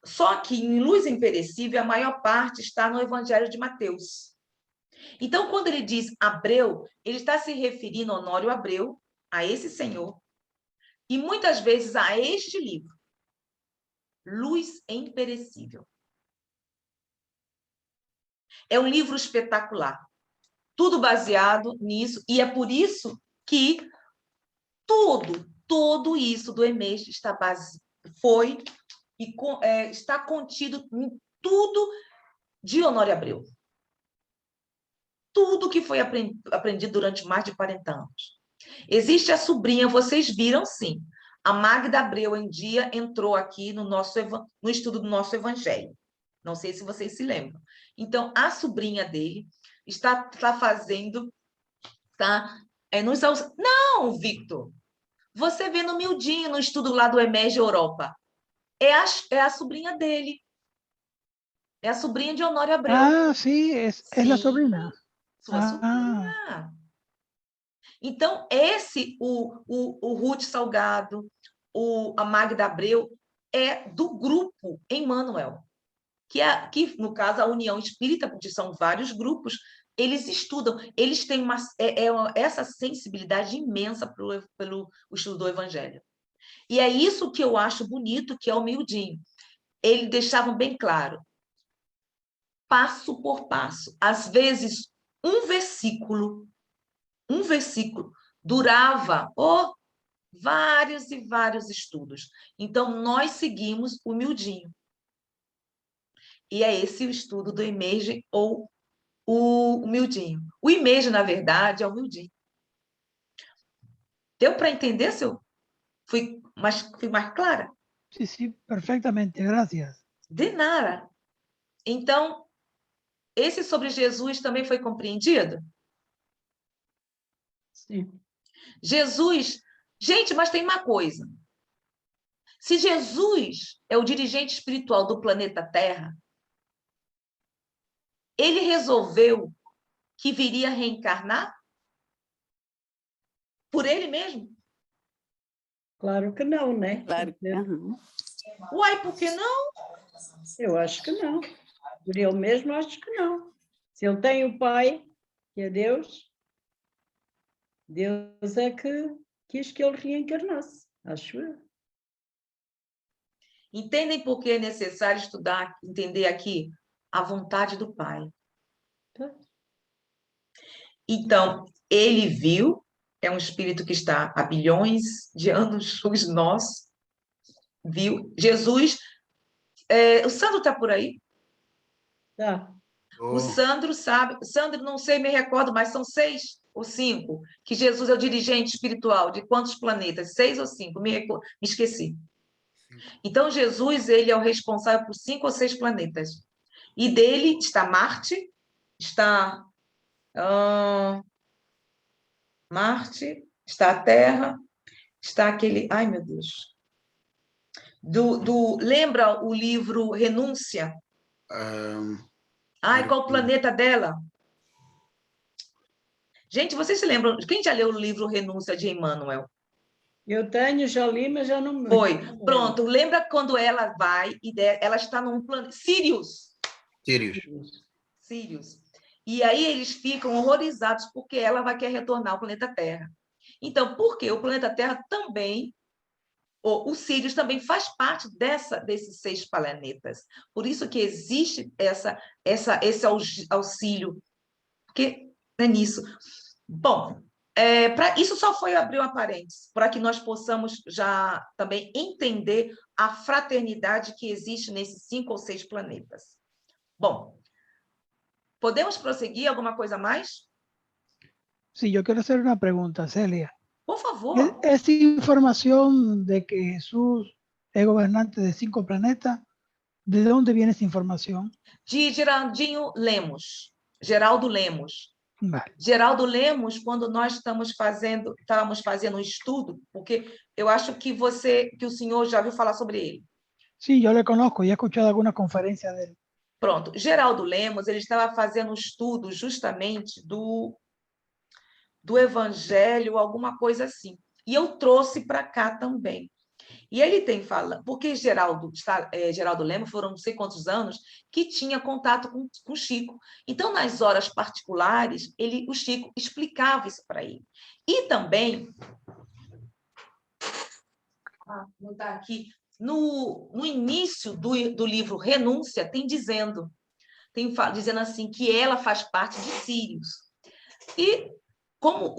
Só que em Luz Imperecível, a maior parte está no Evangelho de Mateus. Então, quando ele diz Abreu, ele está se referindo a Honório Abreu, a esse senhor, e muitas vezes a este livro, Luz Imperecível. É um livro espetacular, tudo baseado nisso, e é por isso que tudo isso do Emês está contido em tudo de Honório Abreu. Tudo que foi aprendido durante mais de 40 anos. Existe a sobrinha, vocês viram sim. A Magda Abreu, em dia, entrou aqui no estudo do nosso Evangelho. Não sei se vocês se lembram. Então, a sobrinha dele está fazendo... Não, Victor! Você vê no miudinho, no estudo lá do Emerge Europa. É a sobrinha dele. É a sobrinha de Honório Abreu. Ah, sí, es la sobrina. Sua sobrinha. Então, o Ruth Salgado, a Magda Abreu, é do grupo Emmanuel, que, no caso, a União Espírita, porque são vários grupos, eles estudam, eles têm essa sensibilidade imensa pelo estudo do Evangelho. E é isso que eu acho bonito, que é o miudinho. Eles deixavam bem claro, passo por passo. Às vezes, um versículo durava vários e vários estudos. Então, nós seguimos o miudinho. E é esse o estudo do Emergem ou o miudinho. O Emergem, na verdade, é o miudinho. Deu para entender, seu? Fui mais clara? Sí, sí, perfectamente, gracias. De nada. Então, esse sobre Jesus também foi compreendido? Sim. Jesus... Gente, mas tem uma coisa. Se Jesus é o dirigente espiritual do planeta Terra, ele resolveu que viria reencarnar? Por ele mesmo? Claro que não, né? Claro. Uhum. Uai, por que não? Eu acho que não. Por ele mesmo, acho que não. Se ele tem o Pai, que é Deus, Deus é que quis que ele reencarnasse, acho eu. Entendem por que é necessário estudar, entender aqui a vontade do Pai? Tá. Então, ele viu, é um espírito que está há bilhões de anos, os nós, viu? Jesus, o Sandro está por aí? Tá. O Sandro sabe, Sandro, não sei, me recordo, mas são 6 ou 5, que Jesus é o dirigente espiritual de quantos planetas? 6 ou 5? Me esqueci. Então, Jesus, ele é o responsável por 5 ou 6 planetas. E dele está Marte, está Marte, está a Terra, está aquele... Ai, meu Deus. Lembra o livro Renúncia? Ai, qual o planeta dela? Gente, vocês se lembram? Quem já leu o livro Renúncia de Emmanuel? Eu tenho, já li, mas já não me Foi. lembro. Pronto, lembra quando ela vai e ela está num planeta... Sirius. E aí eles ficam horrorizados porque ela vai querer retornar ao planeta Terra. Então, por quê? O planeta Terra também, o Sirius também faz parte desses 6 planetas. Por isso que existe esse auxílio, porque é nisso. Bom, isso só foi abrir um parênteses, para que nós possamos já também entender a fraternidade que existe nesses 5 ou 6 planetas. Bom, podemos prosseguir? Alguma coisa a mais? Sí, yo quiero hacer una pregunta, Celia. Por favor. ¿Es información de que Jesús es gobernante de 5 planetas? ¿De dónde viene esa información? De Geraldinho Lemos. Geraldo Lemos. Vale. Geraldo Lemos, quando nós estávamos fazendo um estudo, porque eu acho que o senhor já ouviu falar sobre ele. Sí, yo le conozco y he escuchado alguna conferencia de él. Pronto, Geraldo Lemos, ele estava fazendo um estudo justamente do Evangelho, alguma coisa assim. E eu trouxe para cá também. E ele tem falado, porque Geraldo Lemos foram não sei quantos anos que tinha contato com Chico. Então, nas horas particulares, o Chico explicava isso para ele. E também, não está aqui, no início do livro Renúncia, tem dizendo assim, que ela faz parte de Sírius. E como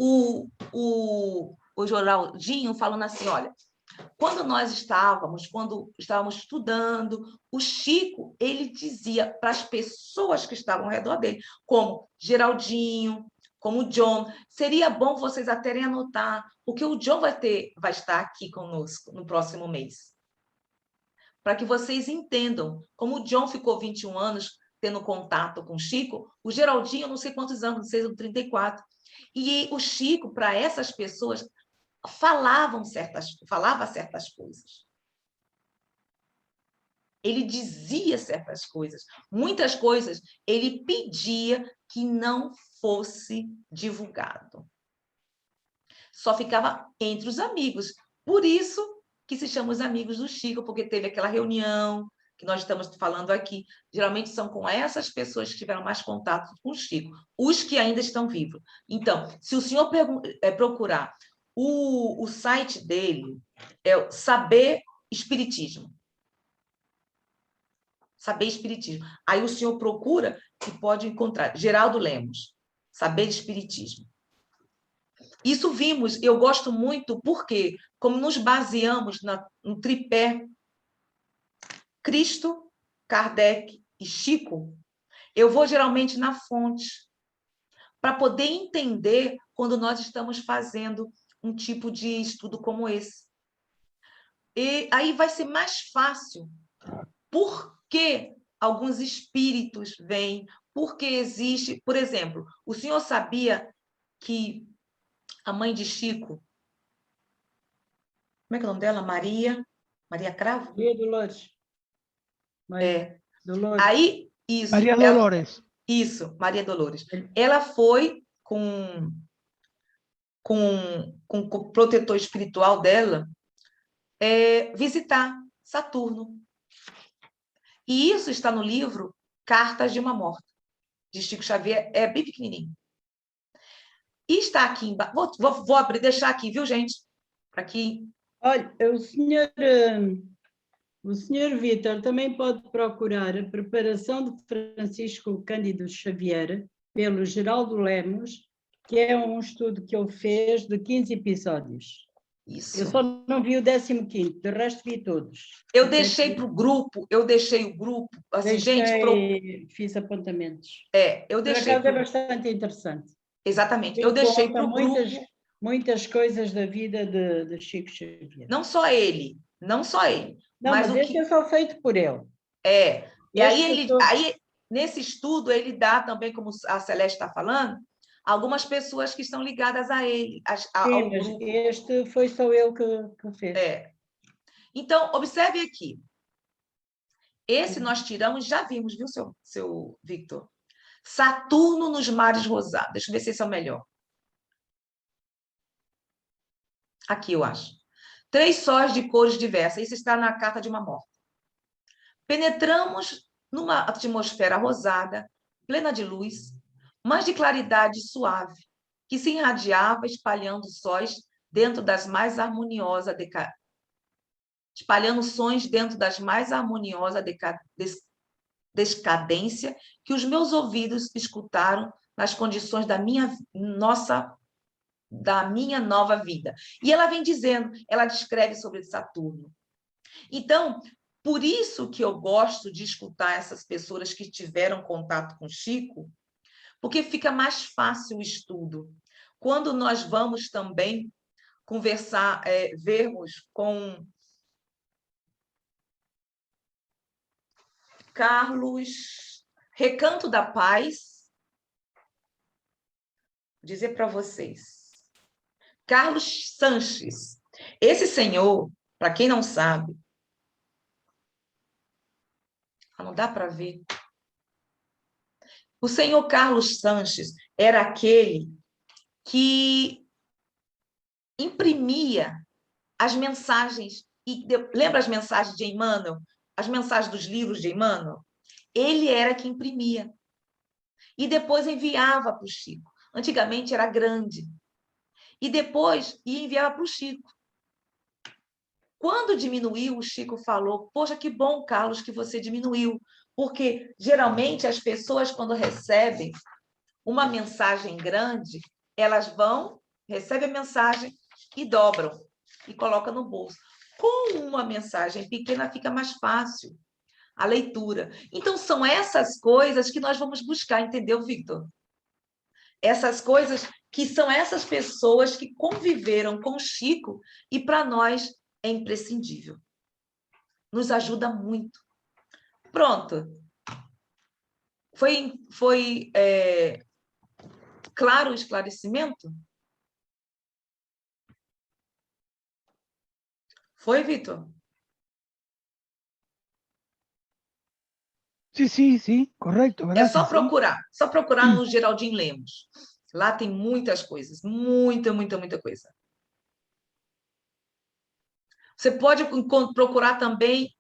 o Geraldinho falando assim, olha, quando estávamos estudando, o Chico, ele dizia para as pessoas que estavam ao redor dele, como Geraldinho, como o John, seria bom vocês até anotar, porque o John vai estar aqui conosco no próximo mês. Para que vocês entendam, como o John ficou 21 anos tendo contato com o Chico, o Geraldinho, não sei quantos anos, não sei, 34. E o Chico, para essas pessoas, falava certas coisas. Ele dizia certas coisas. Muitas coisas ele pedia que não fosse divulgado. Só ficava entre os amigos. Por isso que se chama os amigos do Chico, porque teve aquela reunião que nós estamos falando aqui. Geralmente são com essas pessoas que tiveram mais contato com o Chico, os que ainda estão vivos. Então, se o senhor procurar o site dele, é o Saber Espiritismo. Saber Espiritismo. Aí o senhor procura e pode encontrar. Geraldo Lemos, Saber Espiritismo. Isso vimos, eu gosto muito, porque, como nos baseamos no tripé Cristo, Kardec e Chico, eu vou geralmente na fonte, para poder entender quando nós estamos fazendo um tipo de estudo como esse. E aí vai ser mais fácil. Por que alguns espíritos vêm? Porque existe... Por exemplo, o senhor sabia que a mãe de Chico... Como é que é o nome dela? Maria Cravo? Maria Dolores. Dolores. Aí, isso. Maria Dolores. Isso, Maria Dolores. Ela foi com o protetor espiritual dela visitar Saturno. E isso está no livro Cartas de uma Morta, de Chico Xavier, é bem pequenininho. E está aqui embaixo. Vou abrir, deixar aqui, viu, gente? Para que... Olha, o senhor Vítor também pode procurar a preparação de Francisco Cândido Xavier pelo Geraldo Lemos, que é um estudo que ele fez de 15 episódios. Isso. Eu só não vi o 15º, de resto vi todos. Eu deixei para o grupo, assim, gente... Fiz apontamentos. Eu deixei... É bastante interessante. Exatamente, eu deixei para o grupo... Muitas coisas da vida de Chico Xavier. Não só ele, Não, mas mas o este que é só feito por ele. é. E Este todo- aí, nesse estudo, ele dá também, como a Celeste está falando, algumas pessoas que estão ligadas a ele, ao Sim, mas grupo. este foi só ele que fez. É. Então, observe aqui. Esse nós tiramos, já vimos, viu, seu Victor? Saturno nos mares rosados. Deixa eu ver se esse é o melhor. Aqui, eu acho. 3 sóis de cores diversas. Isso está na carta de uma morte. Penetramos numa atmosfera rosada, plena de luz, mas de claridade suave, que se irradiava espalhando sóis dentro das mais harmoniosas espalhando sons dentro das mais harmoniosas decadência que os meus ouvidos escutaram nas condições da minha nova vida. E ela vem dizendo, ela descreve sobre Saturno. Então, por isso que eu gosto de escutar essas pessoas que tiveram contato com Chico, porque fica mais fácil o estudo. Quando nós vamos também conversar, vermos com Carlos Recanto da Paz, vou dizer para vocês, Carlos Sanches. Esse senhor, para quem não sabe, não dá para ver. O senhor Carlos Sanches era aquele que imprimia as mensagens, lembra as mensagens de Emmanuel? As mensagens dos livros de Emmanuel? Ele era que imprimia. E depois enviava para o Chico. Antigamente era grande. E depois enviava para o Chico. Quando diminuiu, o Chico falou, poxa, que bom, Carlos, que você diminuiu. Porque, geralmente, as pessoas, quando recebem uma mensagem grande, elas recebem a mensagem e dobram, e colocam no bolso. Com uma mensagem pequena, fica mais fácil a leitura. Então, são essas coisas que nós vamos buscar, entendeu, Victor? Essas coisas que são essas pessoas que conviveram com o Chico e, para nós, é imprescindível. Nos ajuda muito. Pronto. Foi claro o esclarecimento? Foi, Vitor? Sí, correcto, É gracias. só procurar no Geraldinho Lemos. Lá tem muitas coisas, muita coisa. Você pode procurar também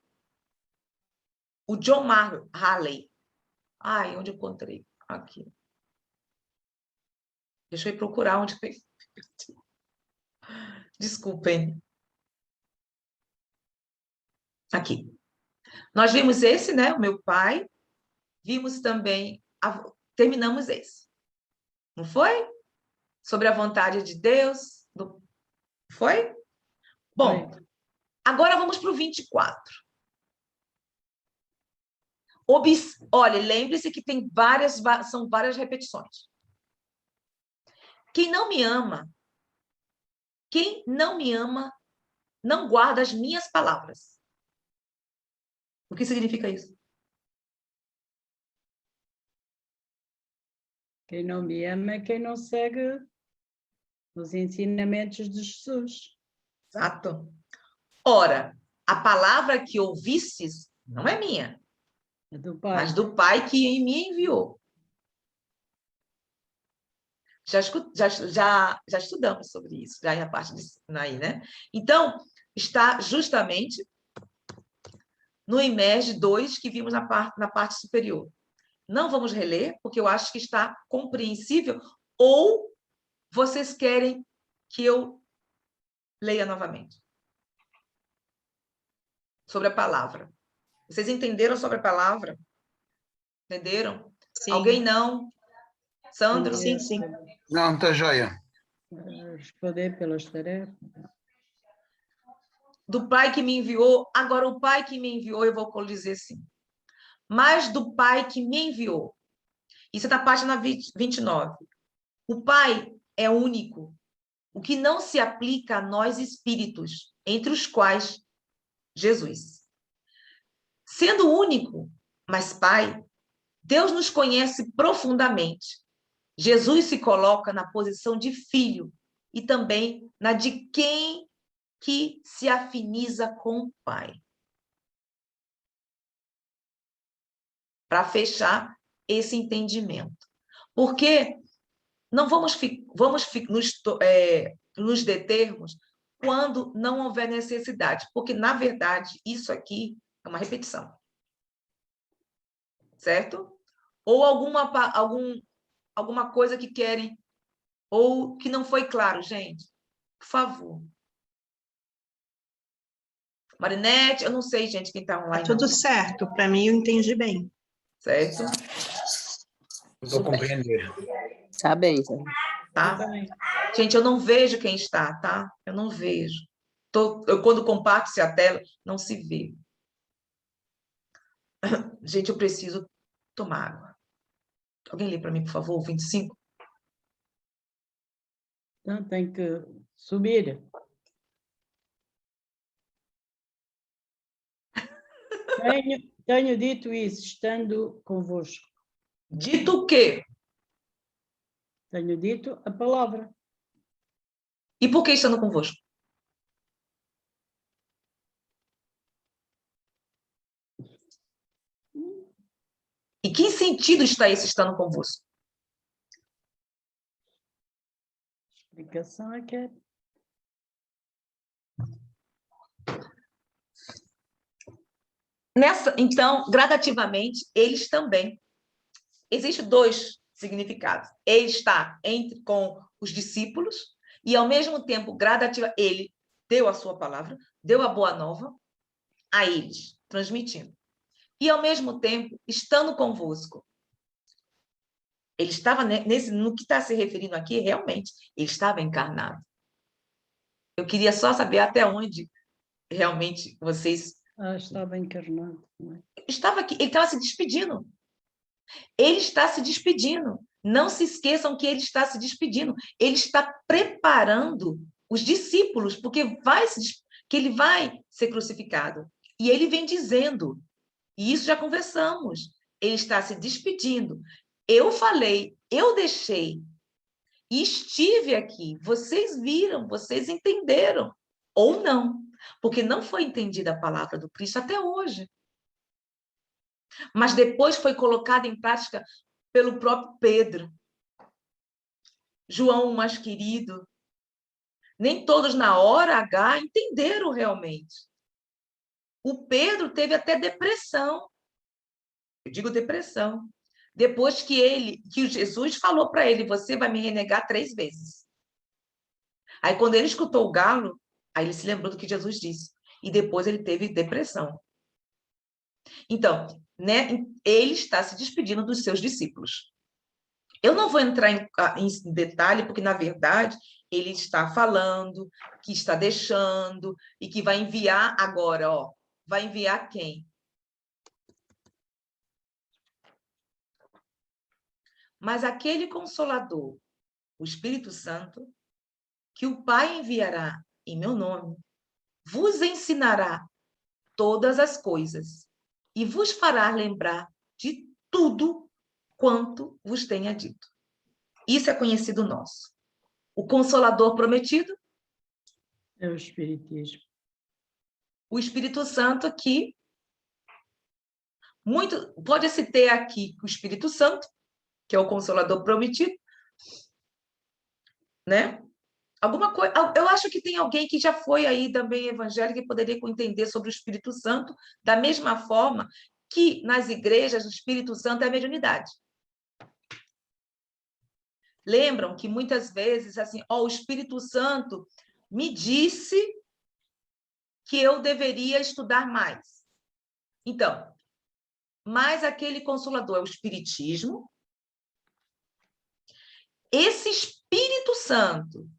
o John Halley. Ai, onde eu encontrei? Aqui. Deixa eu ir procurar onde... Desculpem. Aqui. Nós vimos esse, né? O meu pai. Vimos também... Terminamos esse. Não foi? Sobre a vontade de Deus. Foi? Bom, agora vamos para o 24. Olha, lembre-se que são várias repetições. Quem não me ama, não guarda as minhas palavras. O que significa isso? Quem não me ama é quem não segue os ensinamentos de Jesus. Exato. Ora, a palavra que ouvistes não é minha, É do Pai. mas do Pai que me enviou. Já estudamos sobre isso, já na parte aí, né? Então, está justamente no IMERGE 2, que vimos na parte superior. Não vamos reler, porque eu acho que está compreensível, ou vocês querem que eu leia novamente? Sobre a palavra. Vocês entenderam sobre a palavra? Entenderam? Sim. Alguém não? Sandro? Sim. Não, está joia. Responder pelas tarefas. Do Pai que me enviou. Agora, o Pai que me enviou, eu vou dizer assim. Mas do Pai que me enviou. Isso é da página 29. O Pai é único, o que não se aplica a nós espíritos, entre os quais Jesus. Sendo único, mas Pai, Deus nos conhece profundamente. Jesus se coloca na posição de filho e também na de quem que se afiniza com o Pai. Para fechar esse entendimento. Porque não vamos nos determos quando não houver necessidade, porque, na verdade, isso aqui é uma repetição. Certo? Ou alguma coisa que querem, ou que não foi claro, gente. Por favor. Marinete, eu não sei, gente, quem está online. Tudo certo, para mim eu entendi bem. Certo? Estou compreendendo. Tá bem, tá bem. Tá? Eu também. Gente, eu não vejo quem está, tá? Eu não vejo. Eu, quando compartilho a tela, não se vê. Gente, eu preciso tomar água. Alguém lê para mim, por favor, 25? Então, tem que subir. Tenho dito isso, estando convosco. Dito o quê? Tenho dito a palavra. E por que estando convosco? E que sentido está esse estando convosco? A explicação é que é. Então, gradativamente, eles também. Existem dois significados. Ele está com os discípulos e, ao mesmo tempo, gradativa, ele deu a sua palavra, deu a boa nova a eles, transmitindo. E, ao mesmo tempo, estando convosco. Ele estava no que está se referindo aqui, realmente, ele estava encarnado. Eu queria só saber até onde realmente vocês... Estava encarnado. Não é? Estava aqui, ele estava se despedindo. Ele está se despedindo. Não se esqueçam que ele está se despedindo. Ele está preparando os discípulos, porque que ele vai ser crucificado. E ele vem dizendo, e isso já conversamos, ele está se despedindo. Eu falei, eu deixei, e estive aqui. Vocês viram, vocês entenderam, ou não, porque não foi entendida a palavra do Cristo até hoje. Mas depois foi colocada em prática pelo próprio Pedro. João, o mais querido. Nem todos, na hora H, entenderam realmente. O Pedro teve até depressão. Eu digo depressão. Depois que Jesus falou para ele, você vai me renegar 3 vezes. Aí, quando ele escutou o galo, aí ele se lembrou do que Jesus disse. E depois ele teve depressão. Então, né, ele está se despedindo dos seus discípulos. Eu não vou entrar em detalhe, porque, na verdade, ele está falando, que está deixando, e que vai enviar agora, ó. Vai enviar quem? Mas aquele Consolador, o Espírito Santo, que o Pai enviará em meu nome, vos ensinará todas as coisas e vos fará lembrar de tudo quanto vos tenha dito. Isso é conhecido nosso. O Consolador prometido? É o Espiritismo. O Espírito Santo que pode-se ter aqui o Espírito Santo, que é o Consolador prometido, né? Alguma coisa, eu acho que tem alguém que já foi aí também evangélico e poderia entender sobre o Espírito Santo, da mesma forma que nas igrejas o Espírito Santo é a mediunidade. Lembram que muitas vezes, assim, o Espírito Santo me disse que eu deveria estudar mais. Então, mais aquele Consolador é o Espiritismo. Esse Espírito Santo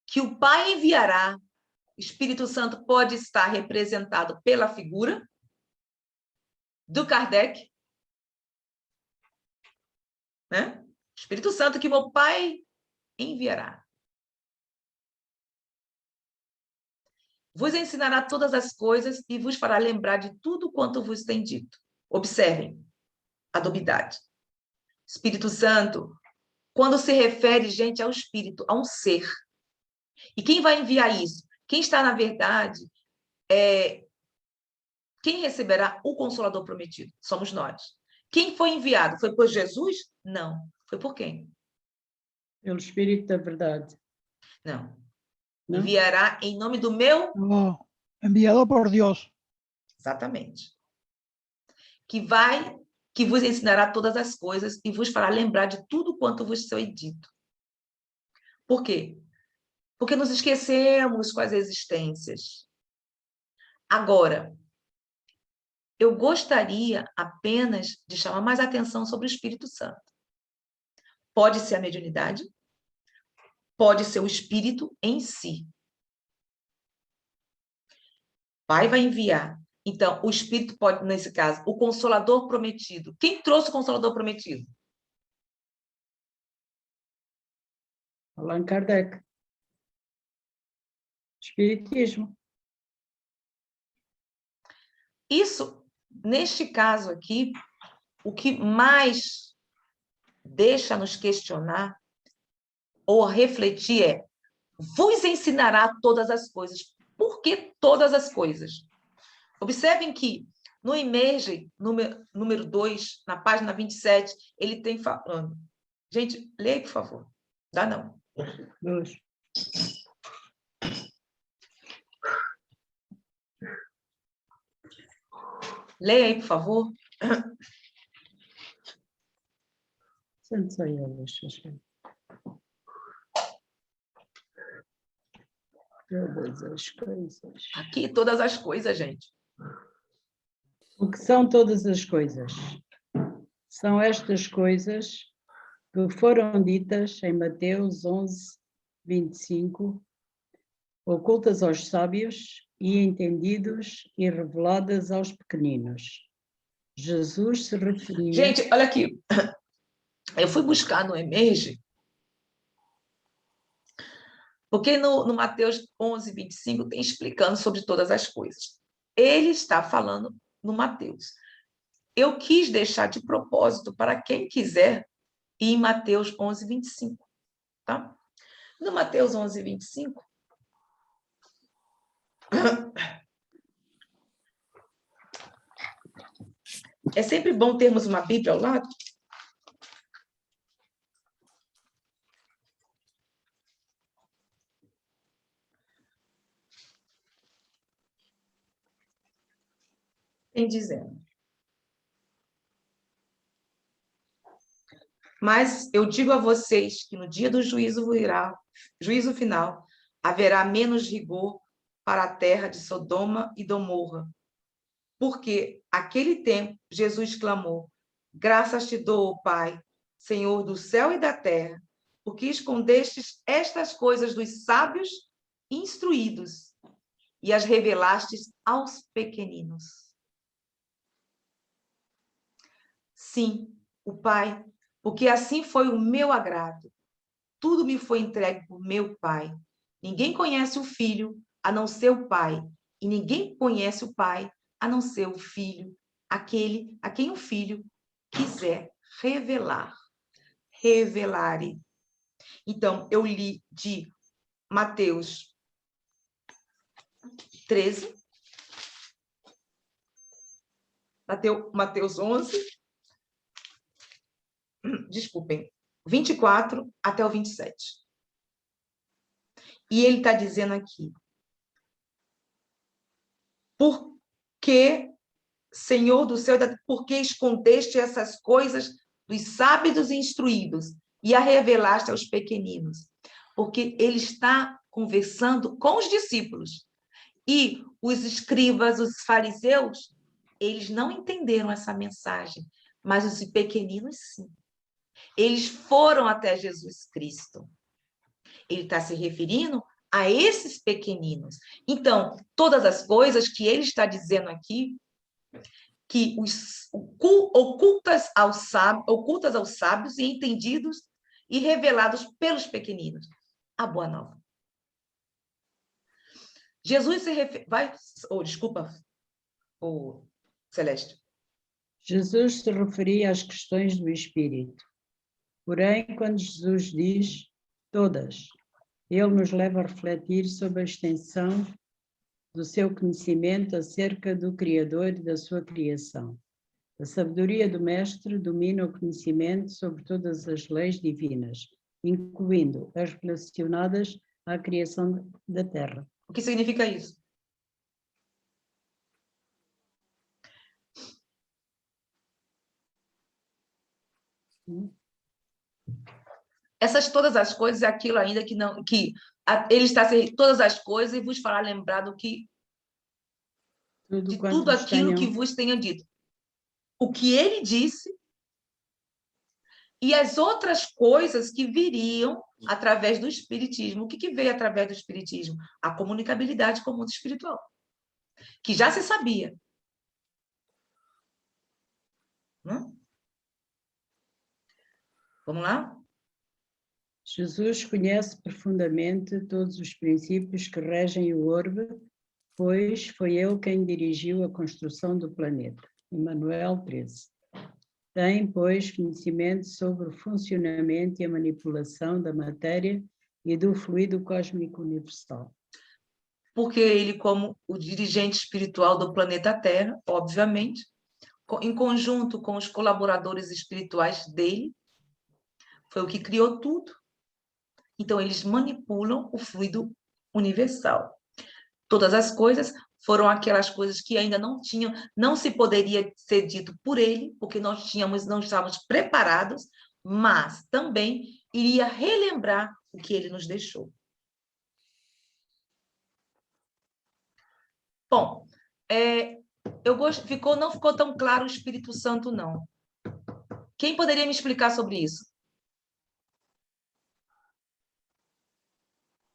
que o Pai enviará, o Espírito Santo pode estar representado pela figura do Kardec, né? Espírito Santo que meu Pai enviará. vos ensinará todas as coisas e vos fará lembrar de tudo quanto vos tem dito. Observem a dubiedade. Espírito Santo, quando se refere, gente, ao Espírito, a um ser. E quem vai enviar isso? Quem está, na verdade, quem receberá o Consolador prometido? Somos nós. Quem foi enviado? Foi por Jesus? Não. Foi por quem? Pelo Espírito da Verdade. Não. Não? Enviará em nome do meu... No, enviado por Dios. Exatamente. Que vos ensinará todas as coisas e vos fará lembrar de tudo quanto vos foi dito. Por quê? Porque nos esquecemos com as existências. Agora, eu gostaria apenas de chamar mais atenção sobre o Espírito Santo. Pode ser a mediunidade, pode ser o Espírito em si. O Pai vai enviar. Então, o Espírito pode, nesse caso, o Consolador prometido. Quem trouxe o Consolador prometido? Allan Kardec. Espiritismo. Isso, neste caso aqui, o que mais deixa nos questionar ou refletir é: vos ensinará todas as coisas. Por que todas as coisas? Observem que no Emerge, número 2, na página 27, ele tem falando. Gente, leia, por favor. Dá não. 2. Leia aí, por favor. Sente-se aí, deixa. Todas as coisas. Aqui, todas as coisas, gente. O que são todas as coisas? São estas coisas que foram ditas em Mateus 11, 25, ocultas aos sábios e entendidos e reveladas aos pequeninos. Jesus se referia... Gente, olha aqui. Eu fui buscar no Emerge, porque no Mateus 11, 25 tem explicando sobre todas as coisas. Ele está falando no Mateus. Eu quis deixar de propósito para quem quiser ir em Mateus 11, 25. Tá? No Mateus 11, 25, é sempre bom termos uma Bíblia ao lado. Tem dizendo: mas eu digo a vocês que no dia do juízo final, haverá menos rigor para a terra de Sodoma e Gomorra. Porque aquele tempo Jesus clamou: graças te dou, Pai, Senhor do céu e da terra, porque escondestes estas coisas dos sábios instruídos e as revelastes aos pequeninos. Sim, o Pai, porque assim foi o meu agrado. Tudo me foi entregue por meu Pai. Ninguém conhece o Filho a não ser o Pai, e ninguém conhece o Pai a não ser o Filho, aquele a quem o Filho quiser revelar. Revelare. Então, eu li de Mateus 13, Mateus 11, desculpem, 24 até o 27. E ele está dizendo aqui: por que, Senhor do céu, por que escondeste essas coisas dos sábios e instruídos e a revelaste aos pequeninos? Porque ele está conversando com os discípulos. E os escribas, os fariseus, eles não entenderam essa mensagem, mas os pequeninos, sim. Eles foram até Jesus Cristo. Ele está se referindo a esses pequeninos. Então, todas as coisas que ele está dizendo aqui, que ocultas aos sábios e entendidos e revelados pelos pequeninos. A boa nova. Jesus se refere... desculpa, Celeste. Jesus se referia às questões do espírito. Porém, quando Jesus diz todas, ele nos leva a refletir sobre a extensão do seu conhecimento acerca do Criador e da sua criação. A sabedoria do Mestre domina o conhecimento sobre todas as leis divinas, incluindo as relacionadas à criação da Terra. O que significa isso? Essas todas as coisas é aquilo ainda que não, que ele está todas as coisas e vos fará lembrar do que de tudo aquilo que vos tenha dito. O que ele disse e as outras coisas que viriam através do espiritismo. O que veio através do espiritismo? A comunicabilidade com o mundo espiritual, que já se sabia. Vamos lá? Jesus conhece profundamente todos os princípios que regem o orbe, pois foi ele quem dirigiu a construção do planeta. Emmanuel 13. Tem, pois, conhecimento sobre o funcionamento e a manipulação da matéria e do fluido cósmico universal. Porque ele, como o dirigente espiritual do planeta Terra, obviamente, em conjunto com os colaboradores espirituais dele, foi o que criou tudo. Então, eles manipulam o fluido universal. Todas as coisas foram aquelas coisas que ainda não se poderia ser dito por ele, porque não estávamos preparados, mas também iria relembrar o que ele nos deixou. Bom, não ficou tão claro o Espírito Santo, não. Quem poderia me explicar sobre isso?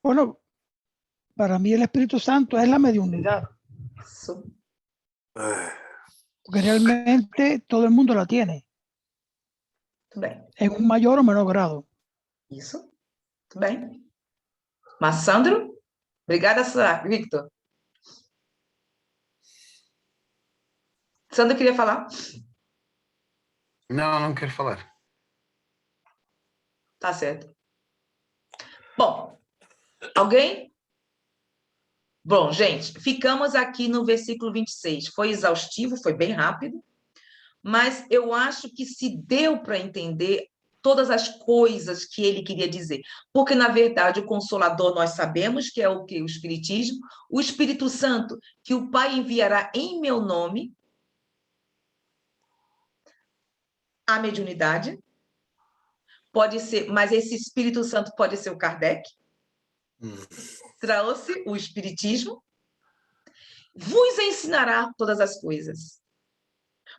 Bueno, para mí el Espíritu Santo es la mediunidad. Isso. Porque realmente todo el mundo la tiene. Muito bem. En un mayor o menor grado. Isso. Muito bem. Mas, Sandro? Obrigada, Victor. Sandro queria falar? Não quero falar. Tá certo. Bom, alguém? Bom, gente, ficamos aqui no versículo 26. Foi exaustivo, foi bem rápido, mas eu acho que se deu para entender todas as coisas que ele queria dizer. Porque, na verdade, o Consolador, nós sabemos que é o que? O Espiritismo. O Espírito Santo, que o Pai enviará em meu nome, a mediunidade. Pode ser, mas esse Espírito Santo pode ser o Kardec. Trouxe o Espiritismo. Vos ensinará todas as coisas.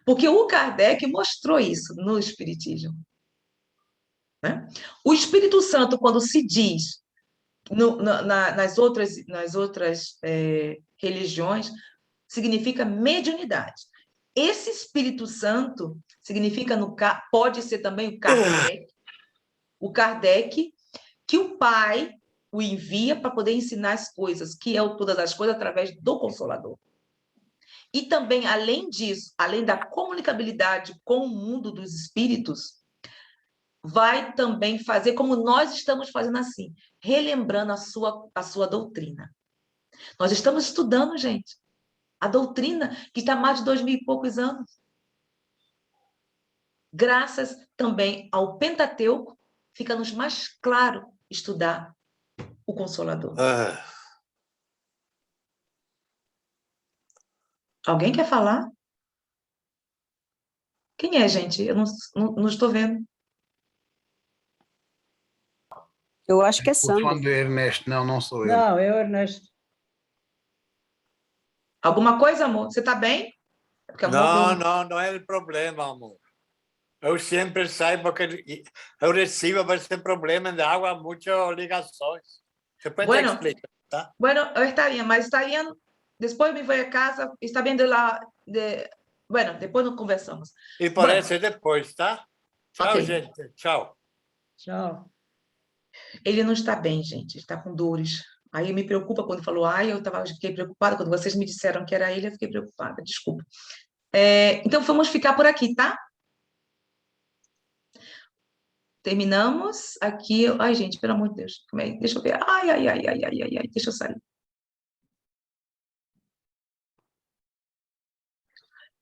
Porque o Kardec mostrou isso no Espiritismo. Né? O Espírito Santo, quando se diz nas outras religiões, significa mediunidade. Esse Espírito Santo significa, pode ser também o Kardec, que o Pai o envia para poder ensinar as coisas, que é todas as coisas através do Consolador. E também, além disso, além da comunicabilidade com o mundo dos espíritos, vai também fazer como nós estamos fazendo assim, relembrando a sua doutrina. Nós estamos estudando, gente, a doutrina que está há mais de 2000 e poucos anos. Graças também ao Pentateuco, fica-nos mais claro estudar o Consolador. Alguém quer falar? Quem é, gente? Eu não estou vendo. Eu acho que é O Sandro. telefone do Ernesto, não sou eu. Não, é o Ernesto. Alguma coisa, amor? Você está bem? Não é o problema, amor. Eu sempre saiba que eu recebo esse problema de água, muitas ligações. Você pode explicar, tá? Bueno, depois me vou a casa, está vendo lá, bueno, depois nos conversamos. E parece depois, tá? Tchau, Okay. gente. Tchau. Tchau. Ele não está bem, gente, ele está com dores Aí me preocupa quando falou, fiquei preocupada, quando vocês me disseram que era ele, eu fiquei preocupada, desculpa. Então, vamos ficar por aqui, tá? Terminamos aqui. Ai, gente, pelo amor de Deus, deixa eu ver. Ai, deixa eu sair.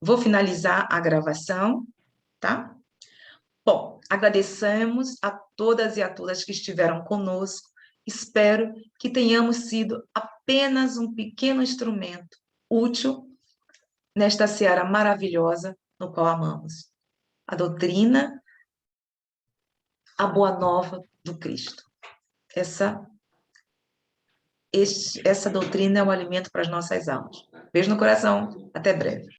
Vou finalizar a gravação, tá? Bom, agradecemos a todas e a todas que estiveram conosco. Espero que tenhamos sido apenas um pequeno instrumento útil nesta seara maravilhosa no qual amamos. A doutrina, a boa nova do Cristo. Essa doutrina é um alimento para as nossas almas. Beijo no coração. Até breve.